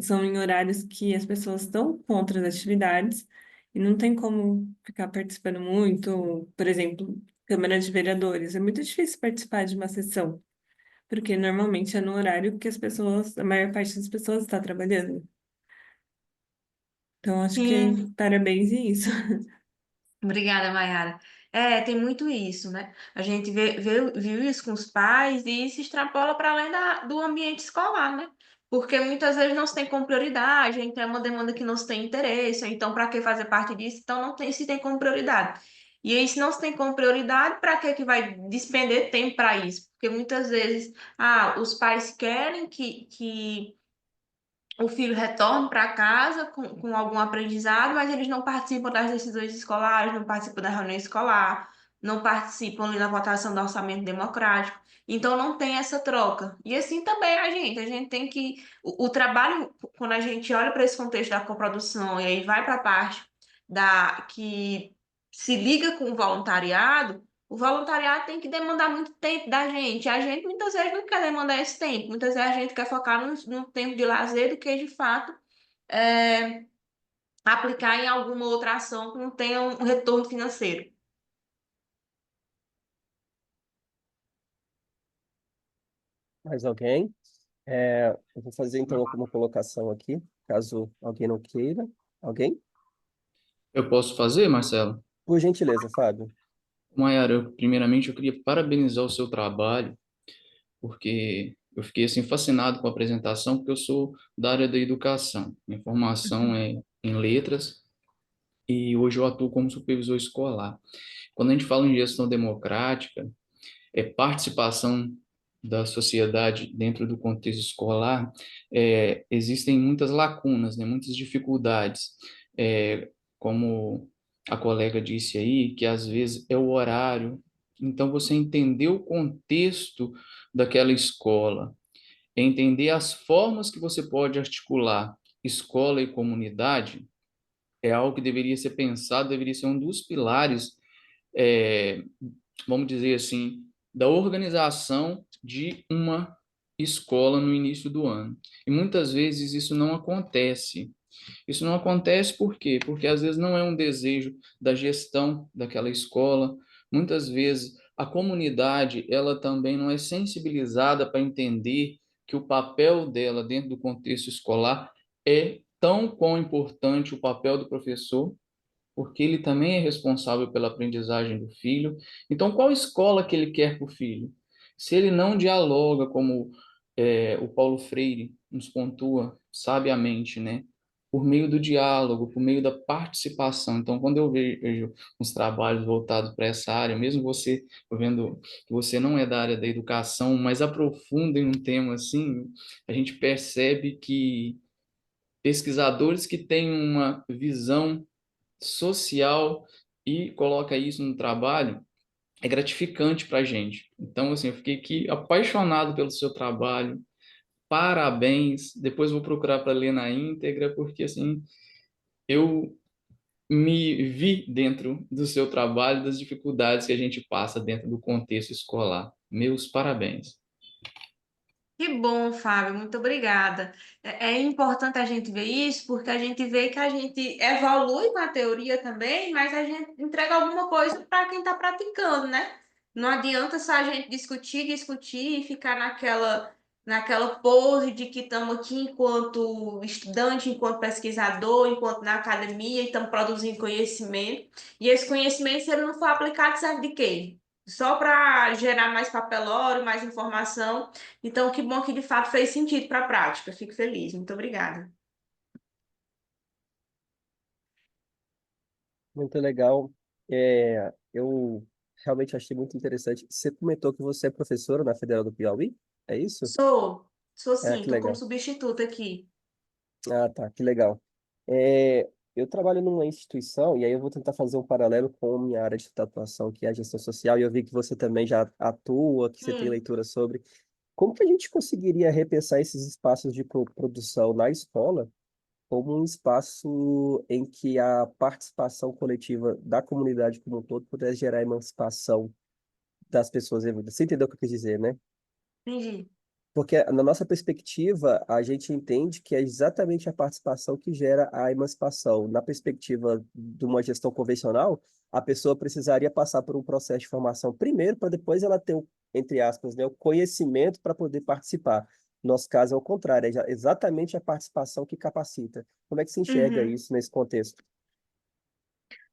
[SPEAKER 2] São em horários que as pessoas estão com outras atividades e não tem como ficar participando muito. Por exemplo, Câmara de Vereadores. É muito difícil participar de uma sessão, porque normalmente é no horário que a maior parte das pessoas está trabalhando. Então, acho que
[SPEAKER 7] Sim,
[SPEAKER 2] parabéns e isso.
[SPEAKER 7] obrigada, Mayara. Tem muito isso, né? A gente viu isso com os pais e se extrapola para além do ambiente escolar, né? Porque muitas vezes não se tem como prioridade, então é uma demanda que não se tem interesse, ou então para que fazer parte disso? Então não tem, se tem como prioridade. E aí, se não se tem como prioridade, para que vai despender tempo para isso? Porque muitas vezes, os pais querem que o filho retorna para casa com algum aprendizado, mas eles não participam das decisões escolares, não participam da reunião escolar, não participam ali na votação do orçamento democrático. Então não tem essa troca. E assim também a gente tem que o trabalho, quando a gente olha para esse contexto da coprodução e aí vai para a parte da que se liga com o voluntariado tem que demandar muito tempo da gente. A gente muitas vezes não quer demandar esse tempo. Muitas vezes a gente quer focar no tempo de lazer do que, de fato, é, aplicar em alguma outra ação que não tenha um retorno financeiro.
[SPEAKER 1] Mais alguém? Eu vou fazer então alguma colocação aqui, caso alguém não queira. Alguém?
[SPEAKER 4] Eu posso fazer, Marcelo?
[SPEAKER 1] Por gentileza, Fábio.
[SPEAKER 4] Mayara, primeiramente eu queria parabenizar o seu trabalho, porque eu fiquei assim fascinado com a apresentação, porque eu sou da área da educação. Minha formação é em letras e hoje eu atuo como supervisor escolar. Quando a gente fala em gestão democrática, participação da sociedade dentro do contexto escolar, existem muitas lacunas, né, muitas dificuldades, como a colega disse aí, que às vezes é o horário. Então, você entender o contexto daquela escola, entender as formas que você pode articular escola e comunidade, é algo que deveria ser pensado, deveria ser um dos pilares, é, vamos dizer assim, da organização de uma escola no início do ano. E muitas vezes isso não acontece. Isso não acontece por quê? Porque às vezes não é um desejo da gestão daquela escola. Muitas vezes a comunidade, ela também não é sensibilizada para entender que o papel dela dentro do contexto escolar é tão quão importante o papel do professor, porque ele também é responsável pela aprendizagem do filho. Então, qual escola que ele quer para o filho? Se ele não dialoga, como o Paulo Freire nos pontua sabiamente, né? Por meio do diálogo, por meio da participação. Então, quando eu vejo uns trabalhos voltados para essa área, mesmo você vendo que você não é da área da educação, mas aprofunda em um tema assim, a gente percebe que pesquisadores que têm uma visão social e coloca isso no trabalho, é gratificante para a gente. Então, assim, eu fiquei aqui apaixonado pelo seu trabalho, parabéns. Depois vou procurar para ler na íntegra, porque, assim, eu me vi dentro do seu trabalho, das dificuldades que a gente passa dentro do contexto escolar. Meus parabéns.
[SPEAKER 7] Que bom, Fábio, muito obrigada. É importante a gente ver isso, porque a gente vê que a gente evolui com a teoria também, mas a gente entrega alguma coisa para quem está praticando, né? Não adianta só a gente discutir, discutir e ficar naquela pose de que estamos aqui enquanto estudante, enquanto pesquisador, enquanto na academia, e estamos produzindo conhecimento. E esse conhecimento, se ele não for aplicado, serve de quê? Só para gerar mais papelório, mais informação. Então, que bom que de fato fez sentido para a prática. Fico feliz. Muito obrigada.
[SPEAKER 1] Muito legal. Eu realmente achei muito interessante. Você comentou que você é professora na Federal do Piauí? É isso?
[SPEAKER 7] Sou
[SPEAKER 1] Ah,
[SPEAKER 7] sim,
[SPEAKER 1] que
[SPEAKER 7] estou como
[SPEAKER 1] legal.
[SPEAKER 7] substituta aqui.
[SPEAKER 1] Ah, tá, que legal. Eu trabalho numa instituição, e aí eu vou tentar fazer um paralelo com a minha área de atuação, que é a gestão social, e eu vi que você também já atua, que você tem
[SPEAKER 7] Hum.
[SPEAKER 1] leitura sobre. Como que a gente conseguiria repensar esses espaços de produção na escola como um espaço em que a participação coletiva da comunidade como um todo pudesse gerar emancipação das pessoas envolvidas? Você entendeu o que eu quis dizer, né?
[SPEAKER 7] Entendi.
[SPEAKER 1] Porque, na nossa perspectiva, a gente entende que é exatamente a participação que gera a emancipação. Na perspectiva de uma gestão convencional, a pessoa precisaria passar por um processo de formação primeiro, para depois ela ter, entre aspas, né, o conhecimento para poder participar. No nosso caso é o contrário, é exatamente a participação que capacita. Como é que se enxerga
[SPEAKER 7] Uhum.
[SPEAKER 1] isso nesse contexto?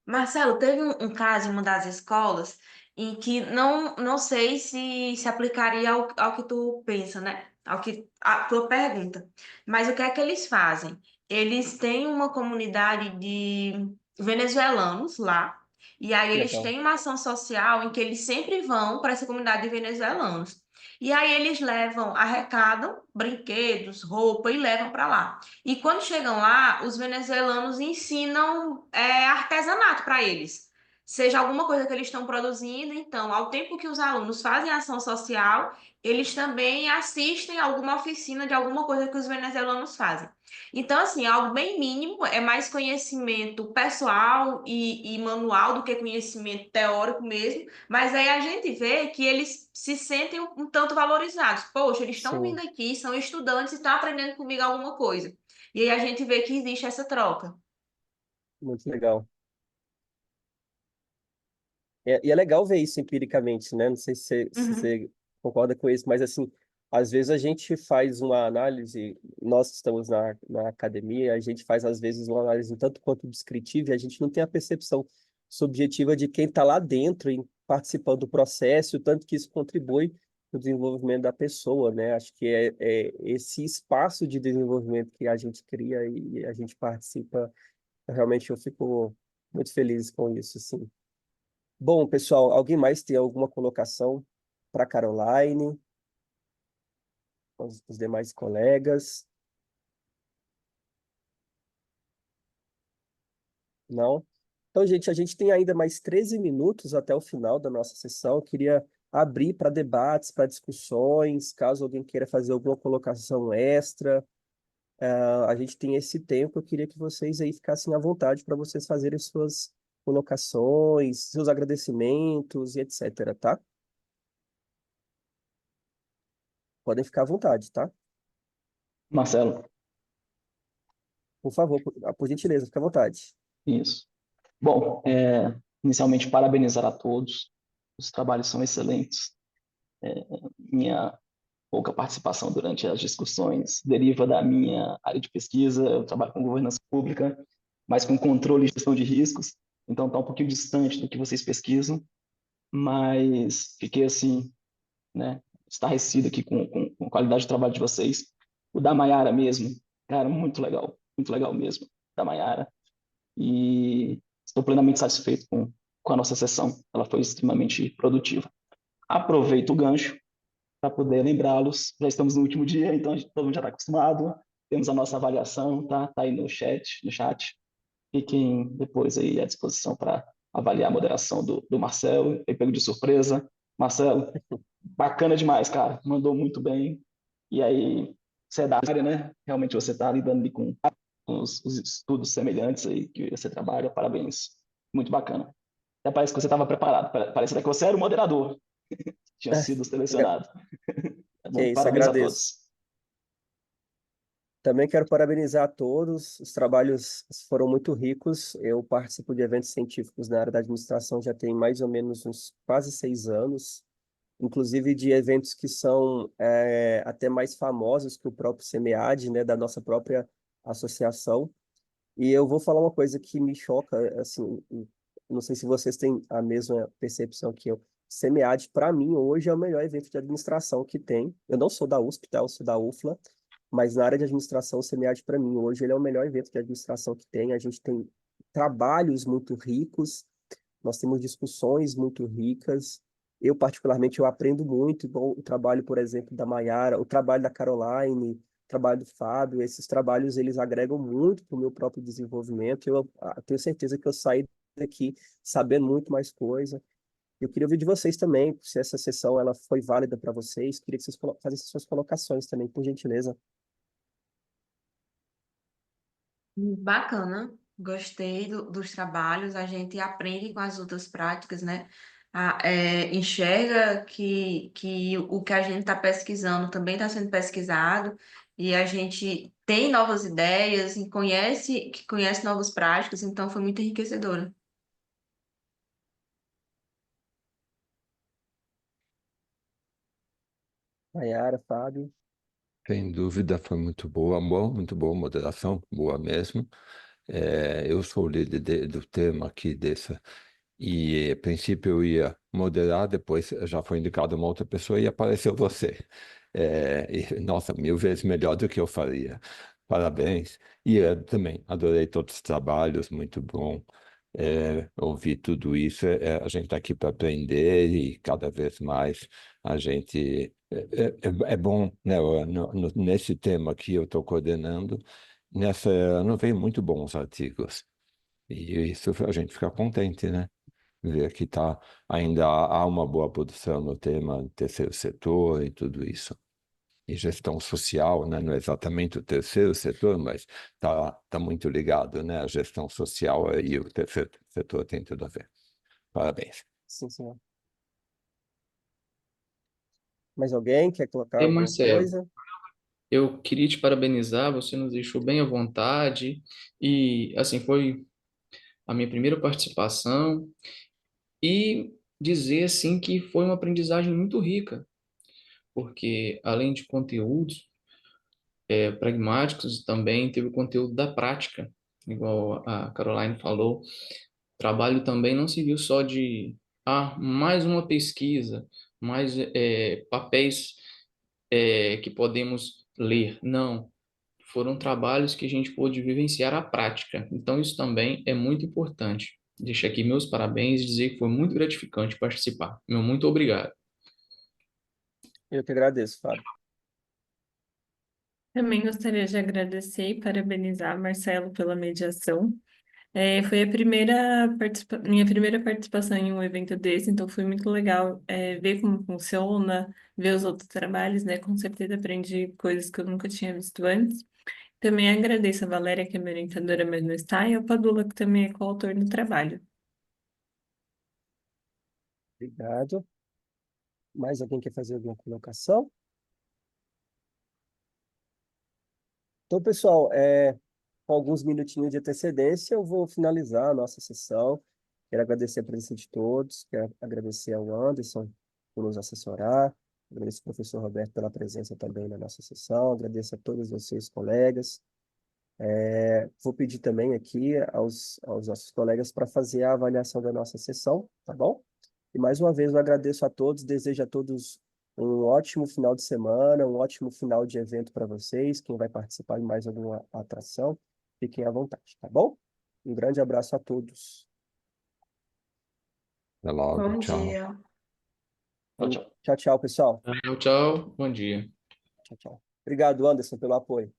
[SPEAKER 7] Marcelo, teve um caso em uma das escolas em que não sei se aplicaria ao que tu pensa, né? Ao que a tua pergunta. Mas o que é que eles fazem? Eles têm uma comunidade de venezuelanos lá, e aí eles
[SPEAKER 1] Legal.
[SPEAKER 7] têm uma ação social em que eles sempre vão para essa comunidade de venezuelanos. E aí eles levam, arrecadam brinquedos, roupa e levam para lá. E quando chegam lá, os venezuelanos ensinam artesanato para eles. Seja alguma coisa que eles estão produzindo, então, ao tempo que os alunos fazem ação social, eles também assistem a alguma oficina de alguma coisa que os venezuelanos fazem. Então, assim, é algo bem mínimo, é mais conhecimento pessoal e manual do que conhecimento teórico mesmo, mas aí a gente vê que eles se sentem um tanto valorizados. Poxa, eles estão vindo
[SPEAKER 1] Sim,
[SPEAKER 7] aqui, são estudantes e estão aprendendo comigo alguma coisa. E aí a gente vê que existe essa troca.
[SPEAKER 1] muito legal. E é legal ver isso empiricamente, né? Não sei se
[SPEAKER 7] Uhum.
[SPEAKER 1] você concorda com isso, mas assim, às vezes a gente faz uma análise, nós que estamos na academia, a gente faz às vezes uma análise um tanto quanto descritiva e a gente não tem a percepção subjetiva de quem está lá dentro e participando do processo, o tanto que isso contribui para o desenvolvimento da pessoa, né? Acho que é esse espaço de desenvolvimento que a gente cria e a gente participa, realmente eu fico muito feliz com isso, sim. Bom, pessoal, alguém mais tem alguma colocação para Caroline, os demais colegas? Não? Então, gente, a gente tem ainda mais 13 minutos até o final da nossa sessão. Eu queria abrir para debates, para discussões, caso alguém queira fazer alguma colocação extra. A gente tem esse tempo, eu queria que vocês aí ficassem à vontade para vocês fazerem suas colocações, seus agradecimentos e etc, tá? Podem ficar à vontade, tá?
[SPEAKER 3] Marcelo,
[SPEAKER 1] Por favor, por gentileza, fica à vontade.
[SPEAKER 3] isso. Bom, inicialmente parabenizar a todos. Os trabalhos são excelentes. Minha pouca participação durante as discussões deriva da minha área de pesquisa. Eu trabalho com governança pública, mas com controle e gestão de riscos. Então, está um pouquinho distante do que vocês pesquisam, mas fiquei assim, né, estarrecido aqui com a qualidade de trabalho de vocês. O da Maiara mesmo, cara, muito legal mesmo, da Maiara. E estou plenamente satisfeito com a nossa sessão. Ela foi extremamente produtiva. Aproveito o gancho para poder lembrá-los. Já estamos no último dia, então todo mundo já está acostumado. Temos a nossa avaliação, tá? Tá aí no chat. Fiquem depois aí à disposição para avaliar a moderação do Marcelo. Foi pego de surpresa. Marcelo, bacana demais, cara. Mandou muito bem. E aí, você é da área, né? Realmente você está lidando ali com os estudos semelhantes aí que você trabalha. Parabéns. Muito bacana. Até parece que você estava preparado. Parece até que você era o moderador. Tinha sido selecionado. Tá
[SPEAKER 1] Que
[SPEAKER 3] bom?
[SPEAKER 1] isso,
[SPEAKER 3] Parabéns a
[SPEAKER 1] agradeço.
[SPEAKER 3] todos.
[SPEAKER 1] Também quero parabenizar a todos. Os trabalhos foram muito ricos. Eu participo de eventos científicos na área da administração já tem mais ou menos uns quase 6 anos, inclusive de eventos que são até mais famosos que o próprio SEMEAD, né, da nossa própria associação. E eu vou falar uma coisa que me choca, assim, não sei se vocês têm a mesma percepção que eu. SEMEAD, para mim, hoje é o melhor evento de administração que tem. Eu não sou da USP, tá? Eu sou da UFLA, mas na área de administração, o SEMEAD, para mim, hoje ele é o melhor evento de administração que tem. A gente tem trabalhos muito ricos, nós temos discussões muito ricas. Eu, particularmente, eu aprendo muito, igual o trabalho, por exemplo, da Maiara, o trabalho da Caroline, o trabalho do Fábio. Esses trabalhos, eles agregam muito para o meu próprio desenvolvimento. Eu tenho certeza que eu saí daqui sabendo muito mais coisa. Eu queria ouvir de vocês também, se essa sessão ela foi válida para vocês. Queria que vocês fizessem suas colocações também, por gentileza.
[SPEAKER 7] Bacana, gostei dos trabalhos. A gente aprende com as outras práticas, né? Enxerga que o que a gente está pesquisando também está sendo pesquisado e a gente tem novas ideias e conhece novas práticas, então foi muito enriquecedora.
[SPEAKER 1] Maiara, Fábio.
[SPEAKER 5] Sem dúvida, foi muito boa moderação, boa mesmo. Eu sou o líder do tema aqui dessa, e a princípio eu ia moderar, depois já foi indicada uma outra pessoa e apareceu você. Nossa, 1000 vezes melhor do que eu faria. Parabéns. E eu também adorei todos os trabalhos, muito bom. Ouvir tudo isso, a gente está aqui para aprender e cada vez mais a gente. É bom, né? Nesse tema que eu estou coordenando, nessa ano veio muito bons artigos. E isso a gente fica contente, né? Ver que ainda há uma boa produção no tema do terceiro setor e tudo isso. E gestão social, né? Não é exatamente o terceiro setor, mas tá muito ligado, né? A gestão social e o terceiro setor tem tudo a ver. Parabéns.
[SPEAKER 1] Sim, senhor. Mais alguém quer colocar
[SPEAKER 4] Ei,
[SPEAKER 1] alguma
[SPEAKER 4] Marcelo,
[SPEAKER 1] coisa?
[SPEAKER 4] eu queria te parabenizar, você nos deixou bem à vontade e, assim, foi a minha primeira participação e dizer, assim, que foi uma aprendizagem muito rica, porque além de conteúdos pragmáticos, também teve o conteúdo da prática, igual a Caroline falou. O trabalho também não se viu só de, mais uma pesquisa, mais papéis que podemos ler. Não, foram trabalhos que a gente pôde vivenciar a prática. Então, isso também é muito importante. Deixo aqui meus parabéns e dizer que foi muito gratificante participar. Meu muito obrigado.
[SPEAKER 1] Eu que agradeço, Fábio.
[SPEAKER 2] Também gostaria de agradecer e parabenizar Marcelo pela mediação. Foi a minha primeira participação em um evento desse, então foi muito legal ver como funciona, ver os outros trabalhos, né? Com certeza aprendi coisas que eu nunca tinha visto antes. Também agradeço a Valéria, que é minha orientadora, mas não está, e ao Padula, que também é coautor no trabalho.
[SPEAKER 1] Obrigado. Mais alguém quer fazer alguma colocação? Então, pessoal, com alguns minutinhos de antecedência, eu vou finalizar a nossa sessão. Quero agradecer a presença de todos, quero agradecer ao Anderson por nos assessorar, agradeço ao professor Roberto pela presença também na nossa sessão, agradeço a todos vocês, colegas. Vou pedir também aqui aos nossos colegas para fazer a avaliação da nossa sessão, tá bom? E mais uma vez eu agradeço a todos, desejo a todos um ótimo final de semana, um ótimo final de evento para vocês. Quem vai participar de mais alguma atração, fiquem à vontade, tá bom? Um grande abraço a todos.
[SPEAKER 5] Até logo,
[SPEAKER 7] Bom
[SPEAKER 5] tchau.
[SPEAKER 7] dia.
[SPEAKER 3] Tchau, tchau.
[SPEAKER 1] Tchau, tchau, pessoal.
[SPEAKER 4] Tchau, tchau. Bom dia.
[SPEAKER 1] Tchau, tchau. Obrigado, Anderson, pelo apoio.